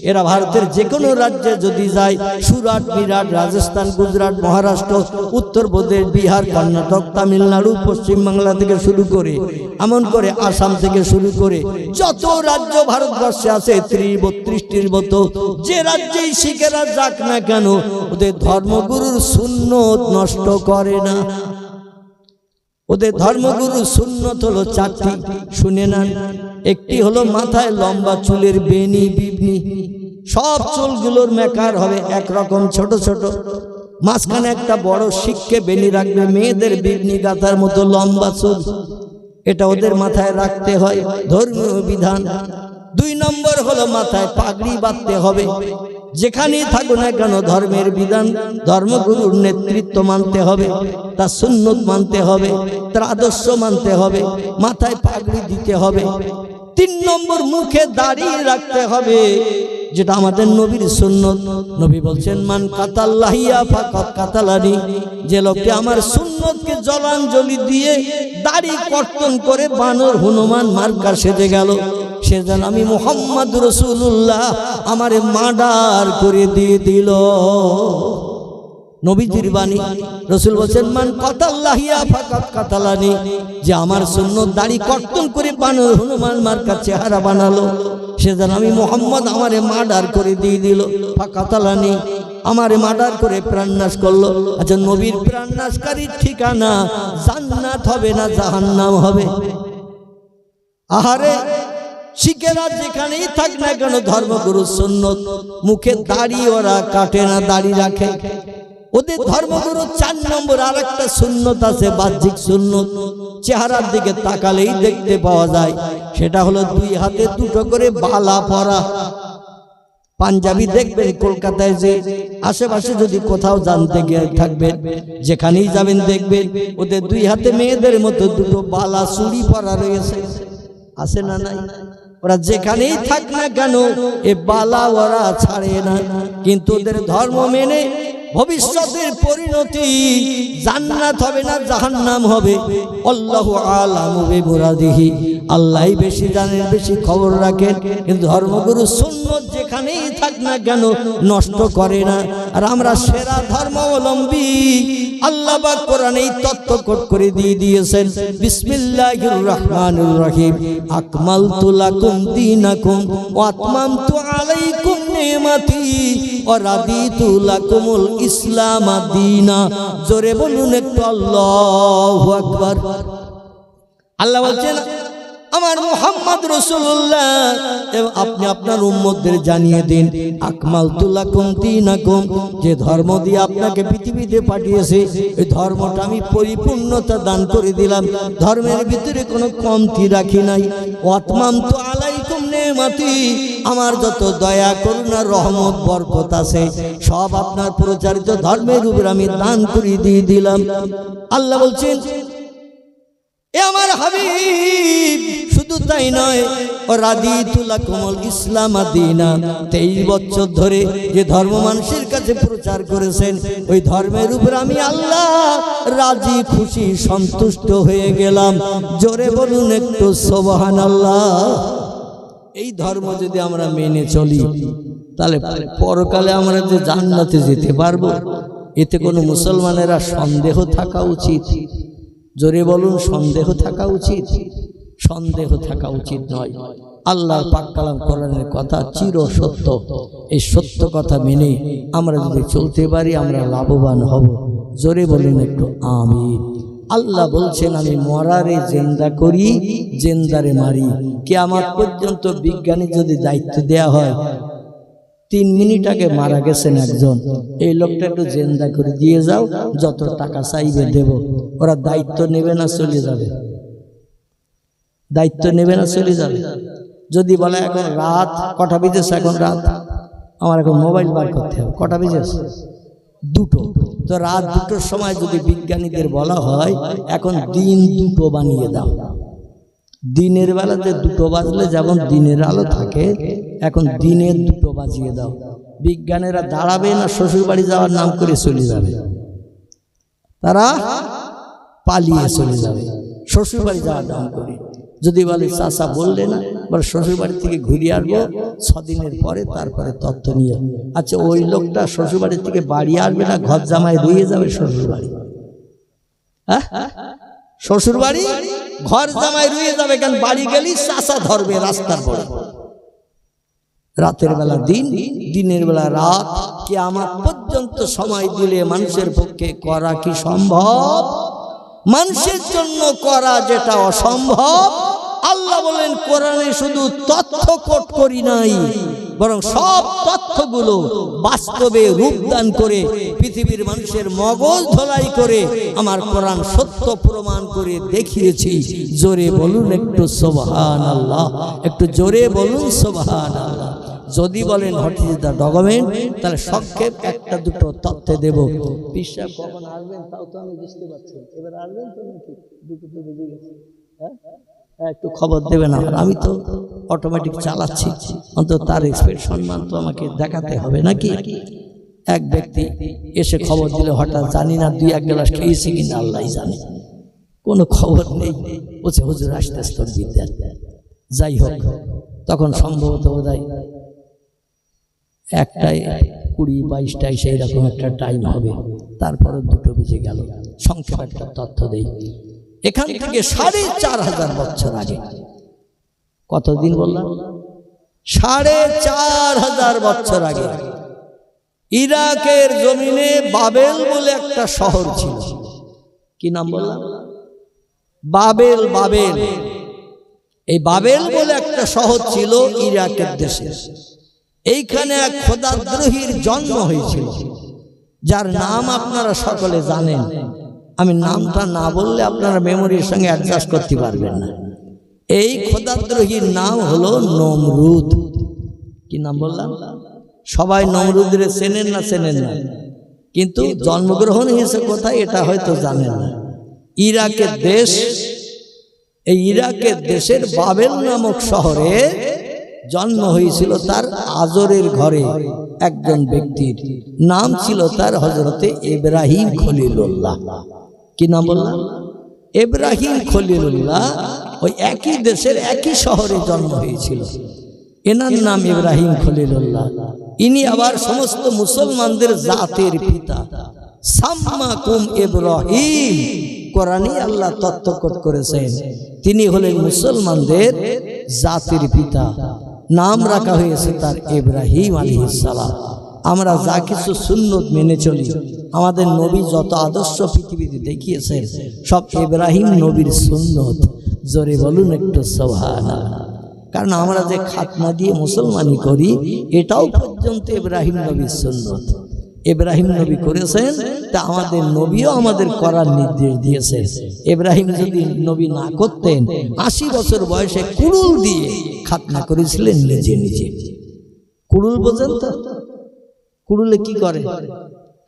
এরা ভারতের যে কোনো রাজ্যে যদি যায়, সুরাট, মিরাট, রাজস্থান, গুজরাট, মহারাষ্ট্র, উত্তরপ্রদেশ, বিহার, কর্ণাটক, তামিলনাড়ু, পশ্চিমবাংলা থেকে শুরু করে, এমন করে আসাম থেকে শুরু করে যত রাজ্য ভারতবর্ষে আছে ৩২-৩২টির মতো, যে রাজ্যেই শিখেরা যাক না কেন, ওদের ধর্মগুরুর সুন্নত নষ্ট করে না। ওদের ধর্মগুরুর সুন্নত হলো ৪টি, শুনে নেন। একটি হলো মাথায় লম্বা চুলের বেনি বিবনি, সব চুলগুলোর মেকার হবে একরকম ছোট ছোট, মাঝখানে একটা বড় শিখকে বেনি রাখবে, মেয়েদের বিবনি গাথার মতো লম্বা চুল, এটা ওদের মাথায় রাখতে হয়, ধর্মীয় বিধান। ২ নম্বর হলো মাথায় পাগড়ি বাঁধতে হবে। যেখানেই থাকো না কেন ধর্মের বিধান, ধর্মগুরুর নেতৃত্ব মানতে হবে, তার সুন্নত মানতে হবে, তার আদর্শ মানতে হবে, মাথায় পাগড়ি দিতে হবে। ৩ নম্বর মুখে দাঁড়িয়ে রাখতে হবে, যেটা আমাদের নবীর সুন্নত। নবী বলছেন, মান কাতাল্লাহিয়া ফাকাত কাতালানি, যে লোকটি আমার সুন্নতকে জলাঞ্জলি দিয়ে দাড়ি কর্তন করে বানর হনুমান মার্কা সেজে গেল, সে যেন আমি মুহাম্মদ রাসূলুল্লাহ আমারে মার্ডার করে দিয়ে দিল। নবীজির বাণী। রাসূল বলেন, মান কাতাল্লাহিয়া ফাকাত কাতালানি, যে আমার সুন্নত দাড়ি কর্তন করে বানর হনুমান মার্কা চেহারা বানালো, সে যেন আমি মুহাম্মদ আমারে মার্ডার করে দিয়ে দিল। ফাকাতালানি, আমারে মার্ডার করে প্রাণনাশ করলো। আচ্ছা, নবীর প্রাণনাশকারীর ঠিকানা জান্নাত হবে না জাহান্নাম হবে? আহারে, শিখেরা যেখানেই থাক না কেন ধর্মগুরু সুন্নত, মুখে দাড়ি ওরা কাটে না, দাড়ি রাখে। ওদের ধর্মগুরু ৪ নম্বর আরেকটা সুন্নত আছে, বাহ্যিক সুন্নত, চেহারার দিকে তাকালেই দেখতে পাওয়া যায়, সেটা হলো 2 হাতে 2টো করে বালা পরা। পাঞ্জাবি দেখবেন কলকাতায়, যে আশেপাশে যদি কোথাও জানতে গিয়ে থাকবেন, যেখানেই যাবেন দেখবেন ওদের 2 হাতে মেয়েদের মতো 2টো বালা চুড়ি পরা রয়েছে, আছে না নাই? ওরা যেখানেই থাক না কেন এ বালা ওরা ছাড়ে না। কিন্তু ওদের ধর্ম মেনে ভবিষ্যতের পরিণতি জান্নাত হবে না জাহান্নাম হবে, আল্লাহু আলামু বিমুরাদিহি, আল্লাহই বেশি জানেন, বেশি খবর রাখেন। কিন্তু ধর্মগুরু সুন্নাত যেখানেই থাক না কেন নষ্ট করে না। আর আমরা সেরা ধর্মাবলম্বী, আল্লাহ পাক কোরআনেই তত্ত্ব কোট করে দিয়ে দিয়েছেন, বিসমিল্লাহির রহমানির রহিম, আকমালতু লাকুম দীনাকুম ওয়া আতমামতু আলাইকুম নি'মাতি ওয়া রাদিতু লাকুমুল ইসলাম দীনা। জোরে বলুন একটু আল্লাহু আকবার। আল্লাহ বলছেন আমার মুহাম্মদ রাসূলুল্লাহ, এবং আপনি আপনার উম্মতদের জানিয়ে দিন, আকমালতু লাকুম দীনাকুম, যে ধর্ম দিয়ে আপনাকে পৃথিবীতে পাঠিয়েছে এই ধর্মটা আমি পরিপূর্ণতা দান করে দিলাম, ধর্মের ভিতরে কোনো কমতি রাখি নাই। ওয়া আতমামতু আলাইকুম নি'মাতি, আমার যত দয়া করুণা রহমত বরকত আছে সব আপনার প্রচারিত ধর্মের উপর আমি দান করে দিয়ে দিলাম। আল্লাহ বলছেন এ আমার হাবিব, শুধু তাই নয়, রাদিতু লাকুমুল ইসলাম দীনা, 23 বছর ধরে যে ধর্ম মানুষের কাছে প্রচার করেছেন ওই ধর্মের উপর আমি আল্লাহ রাজি খুশি সন্তুষ্ট হয়ে গেলাম। জোরে বলুন একটু সুবহানাল্লাহ। এই ধর্ম যদি আমরা মেনে চলি তাহলে পরকালে আমরা যে জান্নাতে যেতে পারবো, এতে কোনো মুসলমানেরা সন্দেহ থাকা উচিত? জোরে বলুন, সন্দেহ থাকা উচিত? সন্দেহ থাকা উচিত নয়। আল্লাহর পাক কালাম কোরআনের কথা চির সত্য, এই সত্য কথা মেনে আমরা যদি চলতে পারি আমরা লাভবান হব। জোরে বলুন একটু আমিন। আল্লাহ বলছেন আমি মরারে জিন্দা করি, জিন্দারে মারি। কিয়ামত পর্যন্ত বিজ্ঞানী যদি দায়িত্ব দেয়া হয়, 3 মিনিট আগে মারা গেছেন একজন, এই লোকটা একটু জিন্দা করে দিয়ে যাও, যত টাকা চাইবে দেব। ওরা দায়িত্ব নেবে না চলে যাবে? দায়িত্ব নেবে না চলে যাবে? যদি বলে এখন রাত কটা বেজেছে, এখন রাত, আমার এখন মোবাইল বার করতে হবে, কটা বেজেছে? 2টো। তো রাত 2টোর সময় যদি বিজ্ঞানীদের বলা হয় এখন দিন 2টো বানিয়ে দাও, দিনের বেলাতে 2টো বাজলে যেমন দিনের আলো থাকে এখন দিনের 2টো বাজিয়ে দাও, বিজ্ঞানীরা দাঁড়াবে না শ্বশুর বাড়ি যাওয়ার নাম করে চলে যাবে? তারা পালিয়ে চলে যাবে শ্বশুর বাড়ি যাওয়ার নাম করে। যদি বলে চাচা বললে না, বলে শ্বশুর বাড়ি থেকে ঘুরিয়ে আসবো 6 দিনের পরে, তারপরে তথ্য নিয়ে। আচ্ছা ওই লোকটা শ্বশুর বাড়ি থেকে বাড়ি আসবে না, ঘর জামাই রয়ে যাবে শ্বশুর বাড়ি? হ্যাঁ, শ্বশুর বাড়ি ঘর জামাই রয়ে যাবে, কেন বাড়ি গেলি চাচা ধরবে রাস্তার পরে। রাতের বেলা দিন, দিনের বেলা রাত, কিয়ামত পর্যন্ত সময় দিলে মানুষের পক্ষে করা কি সম্ভব? মানুষের জন্য করা যেটা অসম্ভব, আল্লাহ বলেন কোরআনে শুধু তথ্য কোট করি নাই, বরং সব তথ্যগুলো বাস্তবে রূপদান করে পৃথিবীর মানুষের মগজ ধোলাই করে আমার কোরআন সত্য প্রমাণ করে দেখিয়েছি। জোরে বলুন একটু সুবহানাল্লাহ, একটু জোরে বলুন সুবহানাল্লাহ। যদি বলেন হোয়াট ইজ দ্য ডকুমেন্ট, তাহলে সংক্ষেপ 1-2টো তথ্য দেব। বিশ্বাস কখন আসবেন তাও তো আমি বুঝতে পারছি, এবার আসবেন তো নাকি? 2টো তো বেজে গেছে, হ্যাঁ একটু খবর দেবেন। আমি তো অটোমেটিক চালাচ্ছি, অন্তত তার রেসপেক্ট সম্মান তো আমাকে দেখাতে হবে নাকি? এক ব্যক্তি এসে খবর দিলে হঠাৎ জানি না 2-1 গ্লাস খেয়েছে কিনা আল্লাহ জানে, কোনো খবর নেই, বলছে হুজুর আসতে আসতে বিদ্যা। যাই হোক, তখন সম্ভবত বোধহয় 1টায় 20-22টায় সেই রকম একটা টাইম হবে, তারপরে 2টো বেজে গেল। সংক্ষেপ একটা তথ্য দেই, এখান থেকে 4500 বছর আগে, কতদিন বললাম? 4500 বছর আগে ইরাকের জমিনে বাবেল বলে একটা শহর ছিল। কি নাম বললাম? বাবেল। বাবেল, এই বাবেল বলে একটা শহর ছিল ইরাকের দেশে। এইখানে এক খোদাদ্রোহীর জন্ম হয়েছিল, যার নাম আপনারা সকলে জানেন। আমি নামটা না বললে আপনারা মেমোরির সঙ্গে অ্যাডজাস্ট করতে পারবেন না। এই খোদাদ্রোহীর নাম হলো নমরুদ। কি নাম বললাম? সবাই নমরুদের চেনেন না? চেনেন না, কিন্তু জন্মগ্রহণ হয়েছে কোথায় এটা হয়তো জানেন না। ইরাকের দেশ, এই ইরাকের দেশের বাবেল নামক শহরে জন্ম হয়েছিল তার আজরের ঘরে একজন ব্যক্তির নাম ছিল তার হযরতে ইব্রাহিম খলিলুল্লাহ। কি নাম বললাম? ইব্রাহিম খলিলুল্লাহ। ওই একই দেশের একই শহরে জন্ম হয়েছিল। এনার নাম ইব্রাহিম খলিলুল্লাহ। ইনি আবার সমস্ত মুসলমানদের জাতের পিতা। সাম্মাকুম ইব্রাহিম, কোরআনে আল্লাহ তত্ত্বকট করেছেন তিনি হলেন মুসলমানদের জাতির পিতা। নাম রাখা হয়েছে তার ইব্রাহিম আলাইহিস সালাম। আমরা যা কিছু সুন্নত মেনে চলি, আমাদের নবী যত আদর্শ পৃথিবীতে দেখিয়েছেন সব ইব্রাহিম নবীর সুন্নত। জোরে বলুন একটু সুবহানাল্লাহ। কারণ আমরা যে খাতনা দিয়ে মুসলমানি করি এটাও পর্যন্ত ইব্রাহিম নবীর সুন্নত। ইব্রাহিম নবী করেছেন, তা আমাদের নবীও আমাদের করার নির্দেশ দিয়েছেন। ইব্রাহিম যদি নবী না করতেন ৮০ বছর বয়সে কুড়ুল দিয়ে খাতনা করেছিলেন নিজে নিজে। কুড়ুল বোঝেন তো? কুড়ুলে কি করে?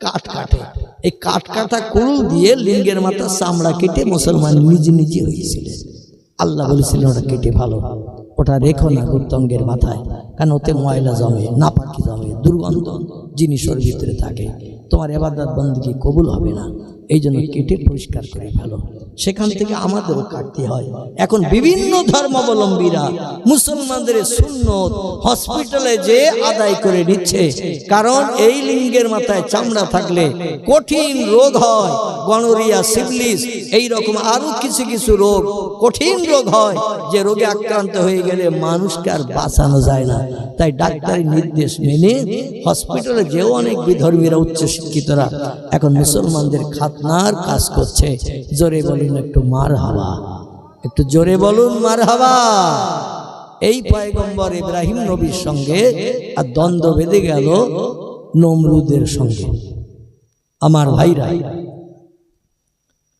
কাঠ কাটে। এই কাঠ কাটা কুড়ুল দিয়ে লিঙ্গের মাথা চামড়া কেটে মুসলমান নিজে নিজে হয়েছিলেন। আল্লাহ বলেছিলেন ওটা কেটে ভালো, ওটা রেখো না গুপ্তঙ্গের মাথায়, কারণ ওতে ময়লা জমে, নাপাকি জমে, দুর্গন্ধ জিনিস ওর ভিতরে থাকে, তোমার ইবাদত বন্দেগী কবুল হবে না। এই জন্য কেটে পরিষ্কার করে ভালো। সেখান থেকে আমাদেরও কাটতে হয়। এখন বিভিন্ন ধর্মাবলম্বীরা মুসলমানদের সুন্নত হসপিটালে যে আদায় করে নিচ্ছে, কারণ এই লিঙ্গের মাথায় চামড়া থাকলে কঠিন রোগ হয়, গনোরিয়া, সিফিলিস, এইরকম আরো কিছু কিছু রোগ, কঠিন রোগ হয়, যে রোগে আক্রান্ত হয়ে গেলে মানুষকে আর বাঁচানো যায় না। তাই ডাক্তারি নির্দেশ মেনে হসপিটালে যেও অনেক বিধর্মীরা উচ্চ শিক্ষিতরা এখন মুসলমানদের খাতনার কাজ করছে। জোরে বলুন একটু মারহাবা, একটু জোরে বলুন মারহাবা। এই পয়গম্বর ইব্রাহিম নবীর সঙ্গে আর দ্বন্দ্ব বেঁধে গেল নমরুদের সঙ্গে। আমার ভাইরা,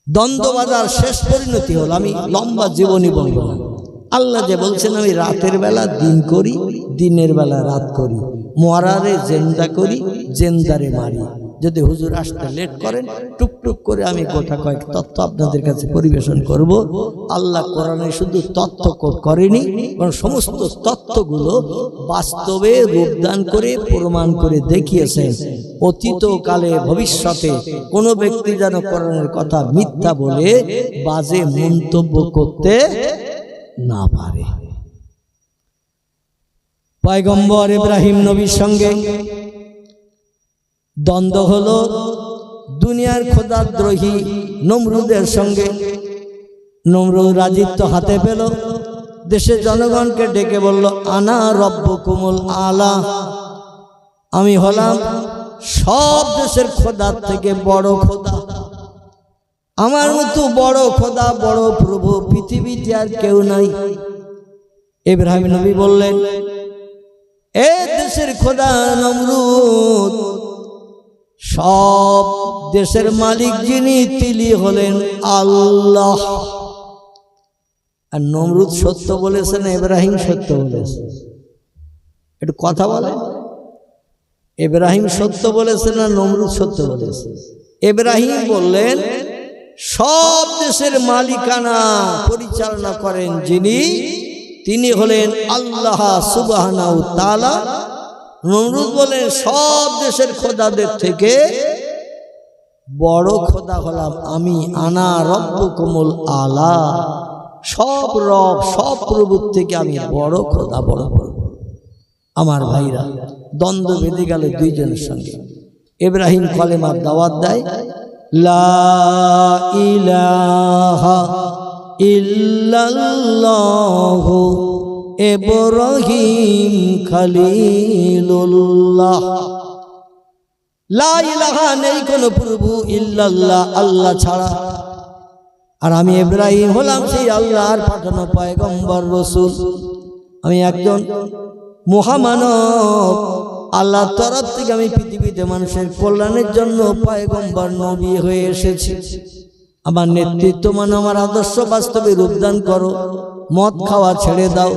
দ্বন্দ্ব বাজার শেষ পরিণতি হল, আমি লম্বা জীবনী বলবো না। আল্লাহ যে বলছেন আমি রাতের বেলা দিন করি, দিনের বেলা রাত করি, মরারে জেন্দা করি, জেন্দারে মারি। যদি হুজুর আসতে লেট করেন টুকটুক করে আমি গোটা কয়েক তথ্য আপনাদের কাছে পরিবেশন করব। আল্লাহ কোরআনে শুধু তথ্য করেনি, কারণ সমস্ত তথ্যগুলো বাস্তবে রূপদান করে প্রমাণ করে দেখিয়েছেন। অতীতকালে ভবিষ্যতে কোনো ব্যক্তি যেন কোরআনের কথা মিথ্যা বলে বাজে মন্তব্য করতে না পারে। পয়গম্বর ইব্রাহিম নবীর সঙ্গে দ্বন্দ্ব হলো দুনিয়ার খোদাদ্রোহী নমরুদের সঙ্গে। নমরুদ রাজিত্ব হাতে পেল, দেশের জনগণকে ডেকে বলল আনা রব্বুকুমুল আলা, আমি হলাম সব দেশের খোদার থেকে বড় খোদা। আমার মতো বড় খোদা, বড় প্রভু পৃথিবীতে আর কেউ নাই। ইব্রাহিম নবী বললেন এ দেশের খোদা নমরুদ, সব দেশের মালিক যিনি তিনি হলেন আল্লাহ। আর নমরুদ সত্য বলেছে না ইব্রাহিম সত্য বলেছে? একটু কথা বলে, ইব্রাহিম সত্য বলেছে না নমরুদ সত্য বলেছে? ইব্রাহিম বললেন সব দেশের মালিকানা পরিচালনা করেন যিনি, তিনি হলেন আল্লাহ সুবহানাহু তাআলা। নমরুদ বলেন সব দেশের খোদাদের থেকে বড় খোদা হলাম আমি, আনা রব্বুকুমুল আলা, সব রব সব প্রভুর থেকে আমি বড় খোদা, বড় প্রভু। আমার ভাইরা, দ্বন্দ্ব বেঁধে গেল দুইজনের সঙ্গে। ইব্রাহিম কলেমার দাওয়াত দেয়, লা ইলাহা ইল্লাল্লাহু ইব্রাহিম খলিলুল্লাহ। লা ইলাহা, নেই কোনো প্রভু, ইল্লাল্লাহ, আল্লাহ ছাড়া। আর আমি ইব্রাহিম হলাম সেই আল্লাহর পাঠানো পয়গম্বর রাসূল। আমি একজন মহামানব, আল্লাহর তরফ থেকে আমি পৃথিবীতে মানুষের কল্যাণের জন্য পয়গম্বর নবী হয়ে এসেছি। আমার নেতৃত্ব মানে আমার আদর্শ বাস্তবে রূপদান করো। মদ খাওয়া ছেড়ে দাও,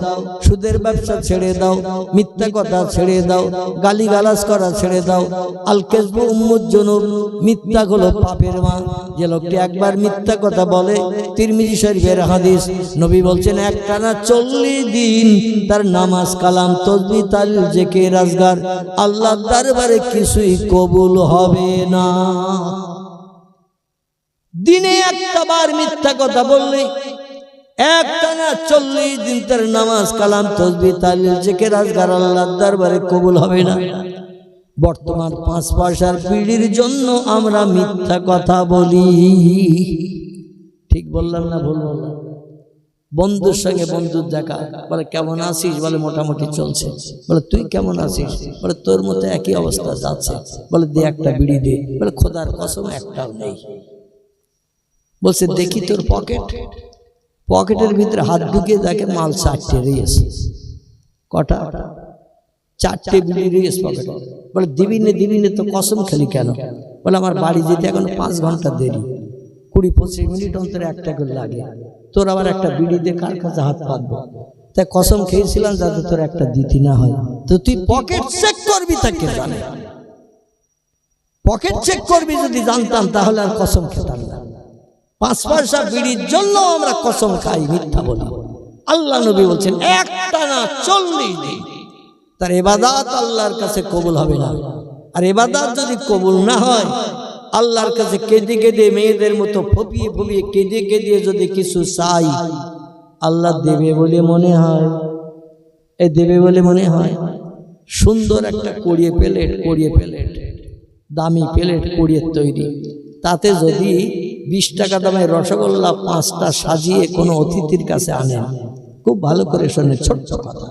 সুদের ব্যবসা ছেড়ে দাও, মিথ্যা কথা ছেড়ে দাও, গালিগালাজ করা ছেড়ে দাও। আল কাযবু উম্মুজ জুনুব, মিথ্যা হলো পাপের মা। যে লোকটি একবার মিথ্যা কথা বলে, তিরমিজি শরীফের হাদিস, নবী বলছেন একটানা 40 দিন তার নামাজ, কালাম, তাসবিহ, তাহলিল, জিকির, আজকার আল্লাহর দরবারে কিছুই কবুল হবে না। দিনে একটা বার মিথ্যা কথা বললে একটানা 40 দিন তার নামাজ, কালাম, তাসবিহ, তাহলিল, জিকির, আজকার আল্লাহর দরবারে কবুল হবে না। বর্তমান 5 পয়সার বিড়ির জন্য আমরা মিথ্যা কথা বলি। ঠিক বললাম না ভুল বললাম? বন্ধুর সঙ্গে বন্ধুর দেখা, বলে কেমন আছিস, বলে মোটামুটি চলছে। বলে তুই কেমন আছিস, বলে তোর মতো একই অবস্থা যাচ্ছে। বলে দে একটা বিড়ি দে, বলে খোদার কসম একটাও নেই। বলছে দেখি তোর পকেটের ভিতরে হাত ঢুকিয়ে দেখে মাল 4টে রয়েছে। কটা? 4টে বিড়ি রয়েছে পকেটে। বলে দিবি নে তো কসম খেলি কেন? বলে আমার বাড়ি যেতে এখন 5 ঘন্টা দেরি, 20-25 মিনিট অন্তরে একটা করে লাগে, তোর আবার একটা বিড়ি দিয়ে কার কাছে হাত পাতবো? তাই কসম খেয়েছিলাম যাতে তোর একটা দিতি না হয়। তো তুই পকেট চেক করবি, তাকে জানে পকেট চেক করবি। যদি জানতাম তাহলে আর কসম খেতাম না। 5 পয়সা বিড়ির জন্য আমরা কসম খাই, মিথ্যা বলি। আল্লাহ নবী বলছেন একটানা 40 দিন তার ইবাদত আল্লাহর কাছে কবুল হবে না। আর ইবাদত যদি কবুল না হয়, আল্লাহর কাছে কেঁদে কেঁদে, মেয়েদের মতো ফপিয়ে ফপিয়ে কেঁদে কেঁদে যদি কিছু চাই, আল্লাহ দেবে বলে মনে হয়? দেবে বলে মনে হয়? সুন্দর একটা কড়িয়ে প্লেট, দামি প্লেট, কড়িয়ে তৈরি, তাতে যদি 20 টাকা দামের রসগোল্লা 5টা সাজিয়ে কোনো অতিথির কাছে আনেন, খুব ভালো করে শোনে, ছোট্ট কথা,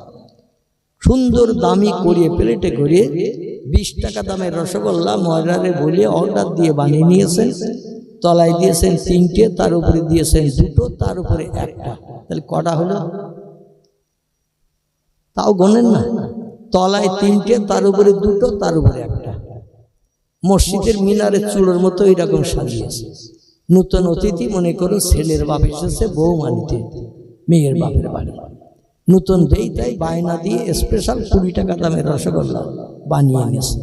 সুন্দর দামি করিয়ে প্লেটে করিয়ে 20 টাকা দামের রসগোল্লা ময়রারে বলে অর্ডার দিয়ে বানিয়ে নিয়েছেন। তলায় দিয়েছেন 3টে, তার উপরে দিয়েছেন 2টো, তার উপরে 1টা। তাহলে কটা হলো? তাও গণেন না। তলায় 3টে, তার উপরে 2টো, তার উপরে 1টা। মসজিদের মিনারের চূড়োর মতো এরকম সাজিয়েছে। নতুন অতিথি, মনে করুন ছেলের বাপ এসেছে বউ মানিতে মেয়ের বাপের বাড়ি, নতুন বেইটাই বায়না দিয়ে স্পেশাল 20 টাকা দামের রসগোল্লা বানিয়ে নিয়েছে।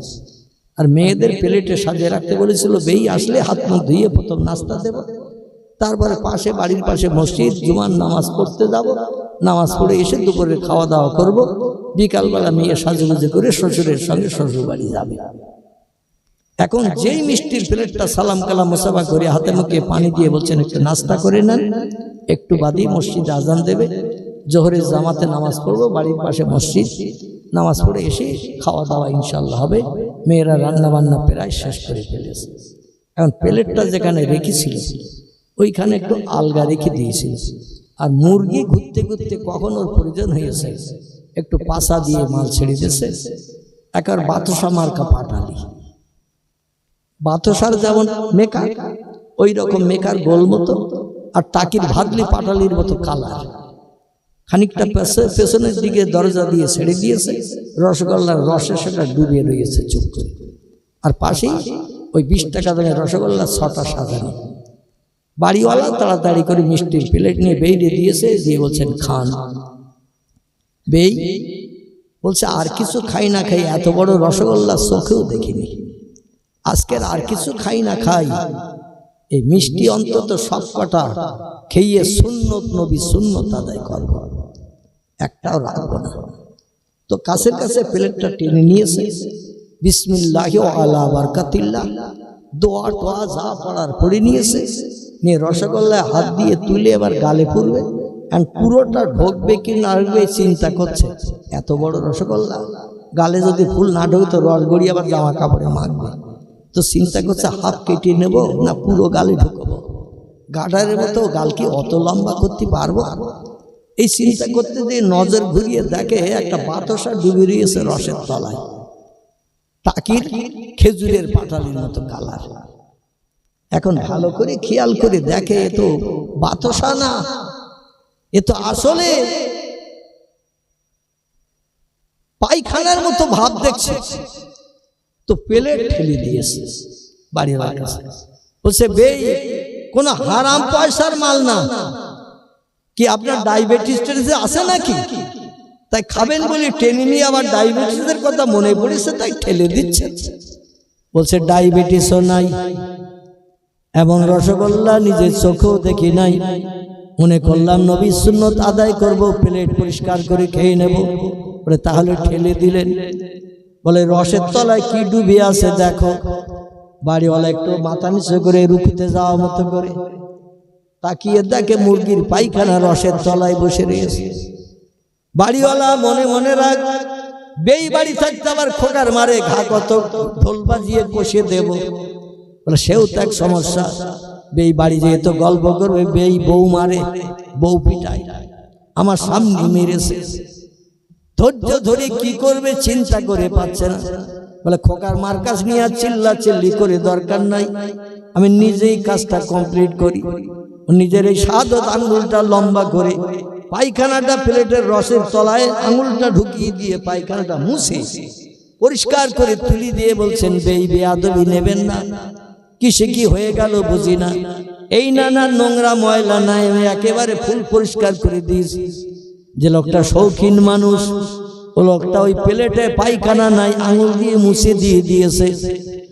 আর মেয়েদের প্লেটে সাজিয়ে রাখতে বলেছিল, বেই আসলে হাত মুখ ধুয়ে প্রথম নাস্তা দেব, তারপরে পাশে, বাড়ির পাশে মসজিদ, জুমার নামাজ পড়তে যাব, নামাজ পড়ে এসে দুপুরে খাওয়া দাওয়া করব, বিকালবেলা মেয়ে সাজুগুজু করে শ্বশুরের সঙ্গে শ্বশুর বাড়ি যাবে। এখন যেই মিষ্টির প্লেটটা সালাম কালাম মুসাফা করে হাতে মুখে পানি দিয়ে বলছেন একটু নাস্তা করে নেন, একটু বাদই মসজিদে আজান দেবে, জোহরের জামাতে নামাজ পড়বো, বাড়ির পাশে মসজিদ, নামাজ পড়ে এসে খাওয়া দাওয়া ইনশাল্লাহ হবে। মেয়েরা রান্না বান্না প্রায় শেষ করে ফেলেছে। এখন প্লেটটা যেখানে রেখেছিল ওইখানে একটু আলগা রেখে দিয়েছিল। আর মুরগি ঘুরতে ঘুরতে কখন ওর প্রয়োজন হয়েছে, একটু পাশা দিয়ে মাল ছেড়ে দিয়েছে। একবার বাতসা মার্কা পাটালি, বাতসার যেমন মেকার, ওই রকম মেকার গোল মতো, আর টাকির ভাদলি পাটালির মতো কালার, খানিকটা পেছনের দিকে দরজা দিয়ে ছেড়ে দিয়েছে, রসগোল্লার রসে সেটা ডুবে রয়েছে চুপ করে। আর পাশেই ওই 20 টাকা দামের রসগোল্লা 6টা সাজানো। বাড়িওয়ালা তাড়াতাড়ি করে মিষ্টির প্লেট নিয়ে বেইরে দিয়েছে, দিয়ে বলছেন খান। বেই বলছে আর কিছু খাই না খাই, এত বড় রসগোল্লা চোখেও দেখিনি, আজকের আর কিছু খাই না খাই, এই মিষ্টি অন্তত সব কটা খেয়ে সুন্নত নবী সুন্নত আদায় করব, একটাও রাখবো না। তো কাছের কাছে প্লেটটা টেনে নিয়েছে, বিসমিল্লাহি ওয়া আলা বারাকাতিল্লাহ, দোয়া টোয়া যা পড়ার পড়ে নিয়েছে, নিয়ে রসগোল্লায় হাত দিয়ে তুলে এবার গালে পুরবে, এন্ড পুরোটা ঢোকবে কি না ঢোকবে চিন্তা করছে। এত বড় রসগোল্লা গালে যদি ফুল না ঢোকে তো রস গড়িয়ে আবার জামা কাপড়ে মাখবে। তো চিন্তা করছে হাফ কেটে নেব না পুরো গালে ঢুকবো, গাডারের মতো গাল কি অত লম্বা করতে পারবো? এই চিন্তা করতে দিয়ে নজর ঘুরিয়ে দেখে একটা বাতাসা ডুবে রয়েছে রসের তলায়, টাকির খেজুরের পাটালির মতো কালার। এখন ভালো করে খেয়াল করে দেখে এ তো বাতাসা না, এ তো আসলে পায়খানার মতো ভাব দেখছে। তো প্লেট ঠেলে দিয়েছে বাড়িওয়ালার কাছে, বলছে বেই কোনো হারাম পয়সার মাল না, কি আপনার ডায়াবেটিস আছে নাকি? তাই খাবেন বলে টেনে নিয়ে আবার ডায়াবেটিসের কথা মনে পড়েছে তাই ঠেলে দিচ্ছে। বলছে ডায়াবেটিসও নাই এবং রসগোল্লা নিজের চোখেও দেখি নাই, মনে করলাম নবীর সুন্নত আদায় করব, প্লেট পরিষ্কার করে খেয়ে নেব। বলে তাহলে ঠেলে দিলেন। বলে রসের তলায় কি ডুবে আছে দেখো। বাড়িওয়ালা একটু মাথা নিচু করে রুকুতে যাওয়া মতো করে তাকিয়ে দেখে মুরগির পায়খানা রসের তলায় বসে রয়েছে। বাড়িওয়ালা মনে মনে রাখ, বেই বাড়ি থাকতে আবার খোকার মারে, ঘা কত ঢোল বাজিয়ে কষে দেব। বলে সেও তো এক সমস্যা, বেই বাড়ি যেহেতু গল্প করবে, বেই বউ মারে, বউ পিটায়, আমার সামনে মেরেছে। ধৈর্য ধরে কি করবে চিন্তা করে পাচ্ছে না। বলে খোকার মার কাছ নিয়ে আর চিল্লা চিল্লি করে দরকার নাই, আমি নিজেই কাজটা কমপ্লিট করি। নিজের এই সাদত আঙুলটা লম্বা করে পায়খানাটা প্লেটের রসের তলায় আঙুলটা ঢুকিয়ে দিয়ে পায়খানাটা মুছে পরিষ্কার করে তুলি দিয়ে বলছেন, বেয়াদবি নেবেন না, কিসে কি হয়ে গেল বুঝি না, এই নানা নোংরা ময়লা নাই, আমি একেবারে ফুল পরিষ্কার করে দিয়েছি। যে লোকটা শৌখিন মানুষ, ও লোকটা ওই প্লেটে পায়খানা নাই আঙুল দিয়ে মুছে দিয়ে দিয়েছে,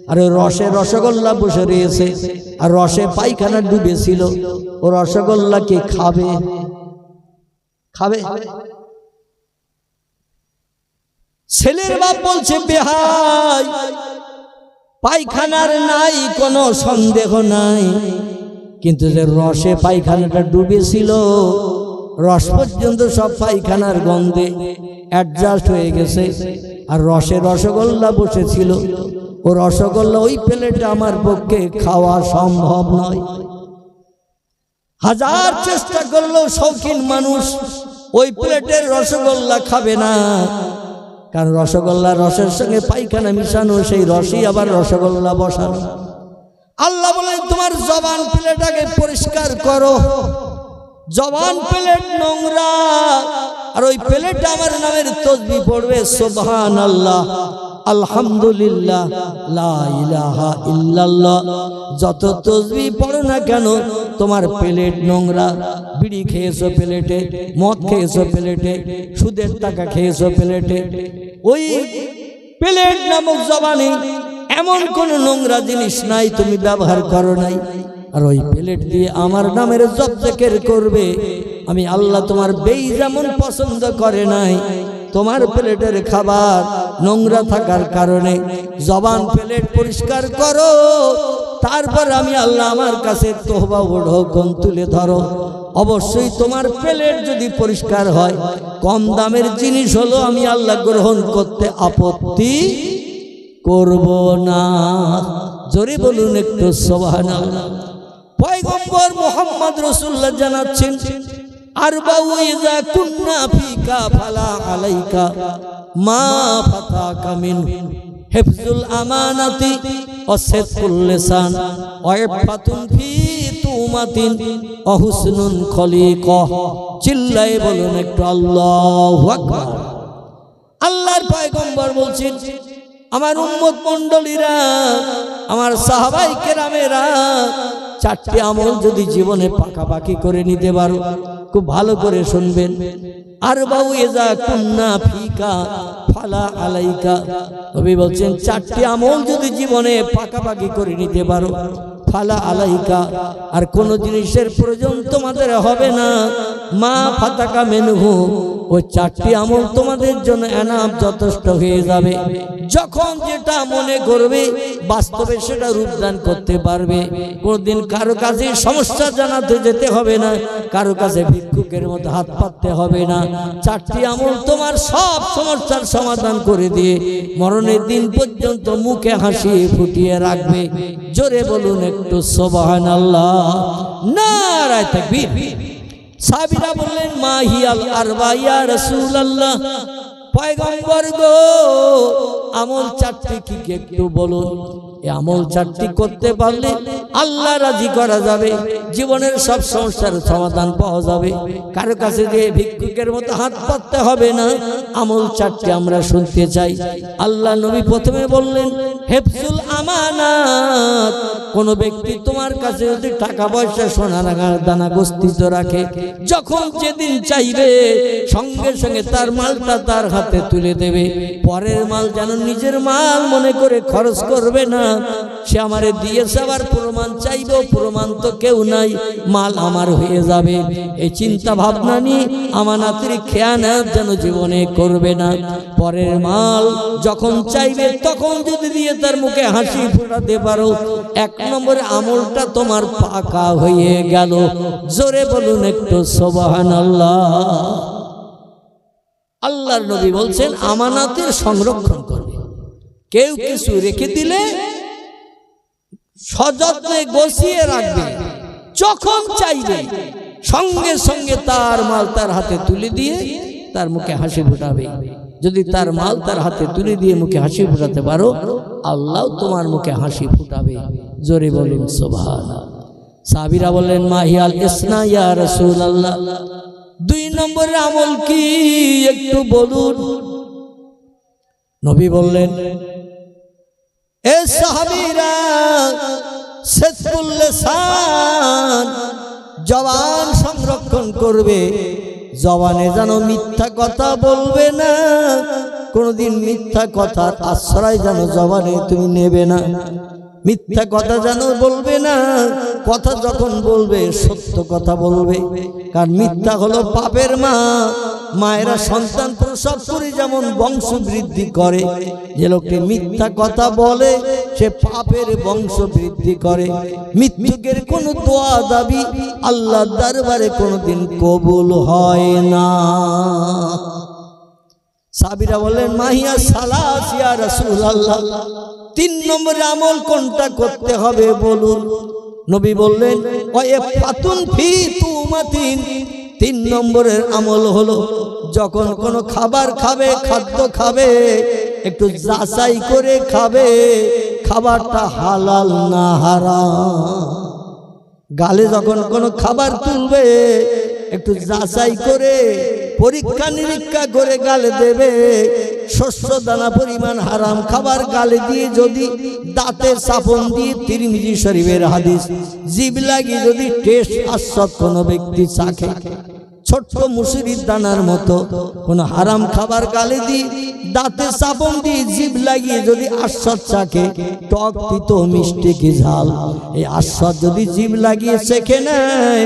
আর ওই রসে রসগোল্লা বসে রয়েছে, আর রসে পায়খানা ডুবেছিল। ও রসগোল্লা কে খাবে? খাবে? ছেলের বাপ বলছে, বেহাই পায়খানার নাই কোনো সন্দেহ নাই, কিন্তু যে রসে পায়খানাটা ডুবেছিল, রস পর্যন্ত সব পায়খানার গন্ধে অ্যাডজাস্ট হয়ে গেছে, আর রসে রসগোল্লা বসেছিল। ও রসগোল্লা ওই প্লেটে আমার পক্ষে খাওয়া সম্ভব নয়। হাজার চেষ্টা করলেও শৌখিন মানুষ ওই প্লেটের রসগোল্লা খাবে না, কারণ রসগোল্লা রসের সঙ্গে পায়খানা মিশানো, সেই রসই আবার রসগোল্লা বসানো। আল্লাহ বলেন, তোমার জবান প্লেটটাকে পরিষ্কার করো, জবান প্লেট নোংরা, আর ওই প্লেটে আমার নামের তাসবিহ পড়বে, সুবহানাল্লাহ, আলহামদুলিল্লাহ, লা ইলাহা ইল্লাল্লাহ। যত তাসবিহ পড়ো না কেন, তোমার প্লেট নোংরা। বিড়ি খেয়েছো প্লেটে, মদ খেয়েছো প্লেটে, সুদের টাকা খেয়েছো প্লেটে, ওই প্লেট নামক জবানে এমন কোন নোংরা জিনিস নাই তুমি ব্যবহার করো নাই, আর ওই প্লেট দিয়ে আমার নামের জপ জিকির করবে। আমি আল্লাহ তোমার বেই যেমন পছন্দ করে নাই, তোমার প্লেটের খাবার নোংরা থাকার কারণে জবান প্লেট পরিষ্কার করো, তারপর আমি আল্লাহ আমার কাছে তওবা ওঢখন তুলে ধরো। অবশ্যই তোমার প্লেট যদি পরিষ্কার হয়, কম দামের জিনিস হলো আমি আল্লাহ গ্রহণ করতে আপত্তি করব না। জোরে বলুন একটু সুবহানাল্লাহ। পয়গম্বর মুহাম্মদ রাসূলুল্লাহ জানাচ্ছেন, আরবাউ ইযা কুন্না ফিকা ফালা আলাইকা মা ফাতাকা মিন হিফজুল আমানাতি ওয়া সিদকুল লিসান ওয়া ইফাতুন ফি তুমাতিন ওয়া হুসনুন খলিকাহ। চিল্লায়ে বলুন একটু আল্লাহু আকবার। আল্লাহর পয়গম্বর বলছেন, আমার উম্মত মণ্ডলীরা, আমার সাহাবায়ে কেরামেরা, চারটি আমল যদি জীবনে পাকাপাকি করে নিতে পারো, খুব ভালো করে শুনবেন। আরবাউ ইযা কুন্না ফিকা ফালা আলাইকা, নবী বলছেন চারটি আমল যদি জীবনে পাকাপাকি করে নিতে পারো, ফালা আলাইকা, আর কোন জিনিসের প্রয়োজন তোমাদের হবে না। মা ফাতাকা মেনহু, ওই চারটি আমল তোমাদের জন্য এনাফ, যথেষ্ট হয়ে যাবে। যখন যেটা মনে করবে বাস্তবে সেটা রূপদান করতে পারবে। কোনদিন কারো কাছে সমস্যা জানাতে যেতে হবে না, কারো কাছে ভিক্ষুকের মতো হাত পাততে হবে না। চারটি আমল তোমার সব সমস্যার সমাধান করে দিয়ে মরণের দিন পর্যন্ত মুখে হাসি ফুটিয়ে রাখবে। জোরে বলুন একটু সুবহানাল্লাহ, নারায়ে তাকবীর। সাহাবীরা বললেন, মা হিয়াল আরবা ইয়া রাসূলুল্লাহ, পয়গম্বর গো আমল চারটি কি একটু বলুন। এই আমল চারটি করতে পারলে আল্লাহ রাজি করা যাবে, জীবনের সব সমস্যার সমাধান পাওয়া যাবে, কারো কাছে গিয়ে ভিক্ষুকের মতো হাত পাততে হবে না। আমল চারটি আমরা শুনতে চাই। আল্লাহ নবী প্রথমে বললেন, হিফজুল আমানাত, কোন ব্যক্তি তোমার কাছে যদি টাকা পয়সা সোনা দানা গচ্ছিত রাখে, যখন যেদিন চাইবে সঙ্গে সঙ্গে তার মালটা তার হাতে তুলে দেবে। পরের মাল যেন নিজের মাল মনে করে খরচ করবে না। সে আমারে দিয়েছে আবার প্রমাণ চাইবে, প্রমাণ তো কেউ নাই, মাল আমার হয়ে যাবে। এই চিন্তা ভাবনা নিয়ে আমানাতের খেয়ানত যেন জীবনে করবে না। পরের মাল যখন চাইবে তখন যদি দিয়ে তার মুখে হাসি ফোটাতে পারো, 1 নম্বরে আমলটা তোমার পাকা হয়ে গেল। জোরে বলুন একটু সুবহানাল্লাহ। আল্লাহর নবী বলছেন আমানাতের সংরক্ষণ করবে। কেউ কিছু রেখে দিলে সযত্নে গোছিয়ে রাখবে, যখন চাইবে সঙ্গে সঙ্গে তার মাল তার হাতে তুলে দিয়ে তার মুখে হাসি ফোটাবে। যদি তার মাল তার হাতে তুলে দিয়ে মুখে হাসি ফোটাতে পারো, আল্লাহ তোমার মুখে হাসি ফোটাবে। জোরে বলুন সুবহানাল্লাহ। সাহাবীরা বললেন মাহিয়াল ইসনা ইয়া রাসূলুল্লাহ, 2 নম্বরের আমল কি একটু বলুন। নবী বললেন এ সাহাবীরা সিদকুল লিসান, জবান সংরক্ষণ করবে। জবানে যেন মিথ্যা কথা বলবে না, কোনদিন মিথ্যা কথার আশ্রয় যেন জবানে তুমি নেবে না। মিথ্যা কথা যেন বলবে না, কথা যখন বলবে সত্য কথা বলবে। কারণ মিথ্যা হলো পাপের মা। মায়েরা সন্তান প্রসব করে যেমন বংশ বৃদ্ধি করে, যে লোকটি মিথ্যা কথা বলে সে পাপের বংশ বৃদ্ধি করে। মৃত্যুকের কোনো দোয়া দাবি আল্লাহর দরবারে কোনোদিন কবুল হয় না। সাহাবীরা বললেন মাহিয়া সালাস ইয়া রাসূলুল্লাহ, 3 নম্বর আমল কোনটা করতে হবে বলুন। নবী বললেন ওয়াইফাতুন ফি তুমাতিন, 3 নম্বরের আমল হলো যখন কোনো খাবার খাবে, খাদ্য খাবে, একটু যাচাই করে খাবে খাবারটা হালাল না হারাম। গালে যখন কোনো খাবার তুলবে একটু যাচাই করে পরীক্ষা নিরীক্ষা করে গালে দেবে। শস্য দানা পরিমাণ হারাম খাবার গালে দিয়ে যদি দাঁতের চাপন দিয়ে, তিরমিজি শরীফের হাদিস, জিভ লাগিয়ে যদি টেস্ট আস্বাদ কোনো ব্যক্তি চাখে, ছোট্ট মুসুরির দানার মতো কোন হারাম খাবার গালে দিয়ে দাঁতে চাপন দিয়ে জিভ লাগিয়ে যদি আস্বাদ চাখে, টক তিতো মিষ্টি কি ঝাল, এই আস্বাদ যদি জিভ লাগিয়ে চেখে নেয়,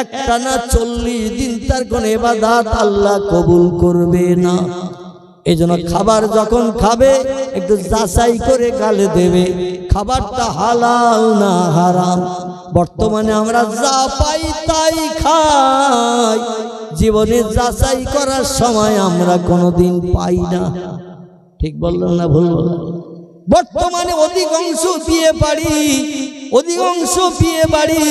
একটানা 40 দিন তার কোন ইবাদত আল্লাহ কবুল করবে না। এই জন্য খাবার যখন খাবে একটু যাচাই করে গালে দেবে খাবারটা হালাল না হারাম। বর্তমানে আমরা যা পাই তাই খাই, জীবনে যাচাই করার সময় আমরা কোনোদিন পাই না। ঠিক বললাম না ভুল বললাম? বর্তমানে অধিকাংশ বিয়ে বাড়ি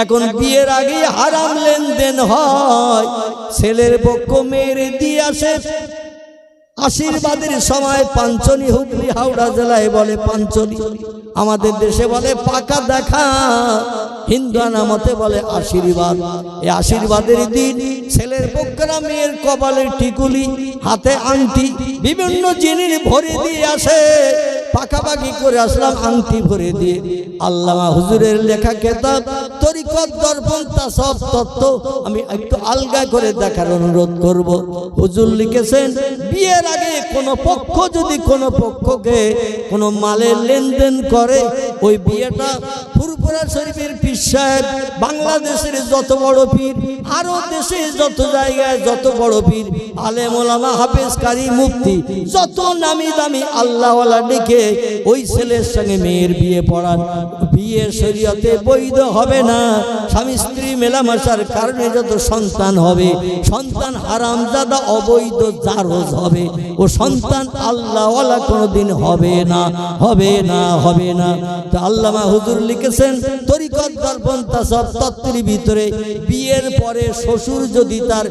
এখন বিয়ের আগে হারাম লেনদেন হয়। ছেলের পক্ষ মেয়ের দিয়ে আসে, আশীর্বাদের সময় পাঞ্চনি, হুগলি হাওড়া জেলায় বলে পাঞ্চনি, আমাদের দেশে বলে পাকা দেখা, হিন্দু নামতে বলে আশীর্বাদ। এই আশীর্বাদের দিন ছেলের পক্ষরা মেয়ের কপালে টিকুলি, হাতে আংটি, বিভিন্ন জিনিস ভরে দিয়ে আসে। পাকাপাকি করে আসলাম আংটি ভরে দিয়ে। আল্লামা হুজুরের লেখা কিতাব তরিকত দর্পণ তাসব তত্ত্ব আমি একটু আলগা করে দেখার অনুরোধ করব। হুজুর লিখেছেন বিয়ের আগে কোনো পক্ষ যদি কোনো পক্ষকে কোনো মালের লেনদেন করে, ওই বিয়েটা ফুরফুরা শরীফের পীর সাহেব, বাংলাদেশের যত বড় পীর, আরো দেশে যত জায়গায় যত বড় পীর, আলেম ওলামা, হাফেজ, কারি, মুফতি, যত নামি দামি আল্লাহওয়ালা ডেকে ওই ছেলের সঙ্গে মেয়ের বিয়ে পড়ান। বিয়ে শরীয়তে বৈধ হবে না। স্বামী স্ত্রী মেলামেশার কারণে যত সন্তান হবে, সন্তান হারামজাদা অবৈধ জারজ হবে। ও সন্তান আল্লাহওয়ালা কোনোদিন হবে না, হবে না, হবে না। তো আল্লামা হুজুর লিখেছেন তরিকত দর্পণ তাসব তত্ত্বের ভিতরে বিয়ের পরে শ্বশুর যদি তার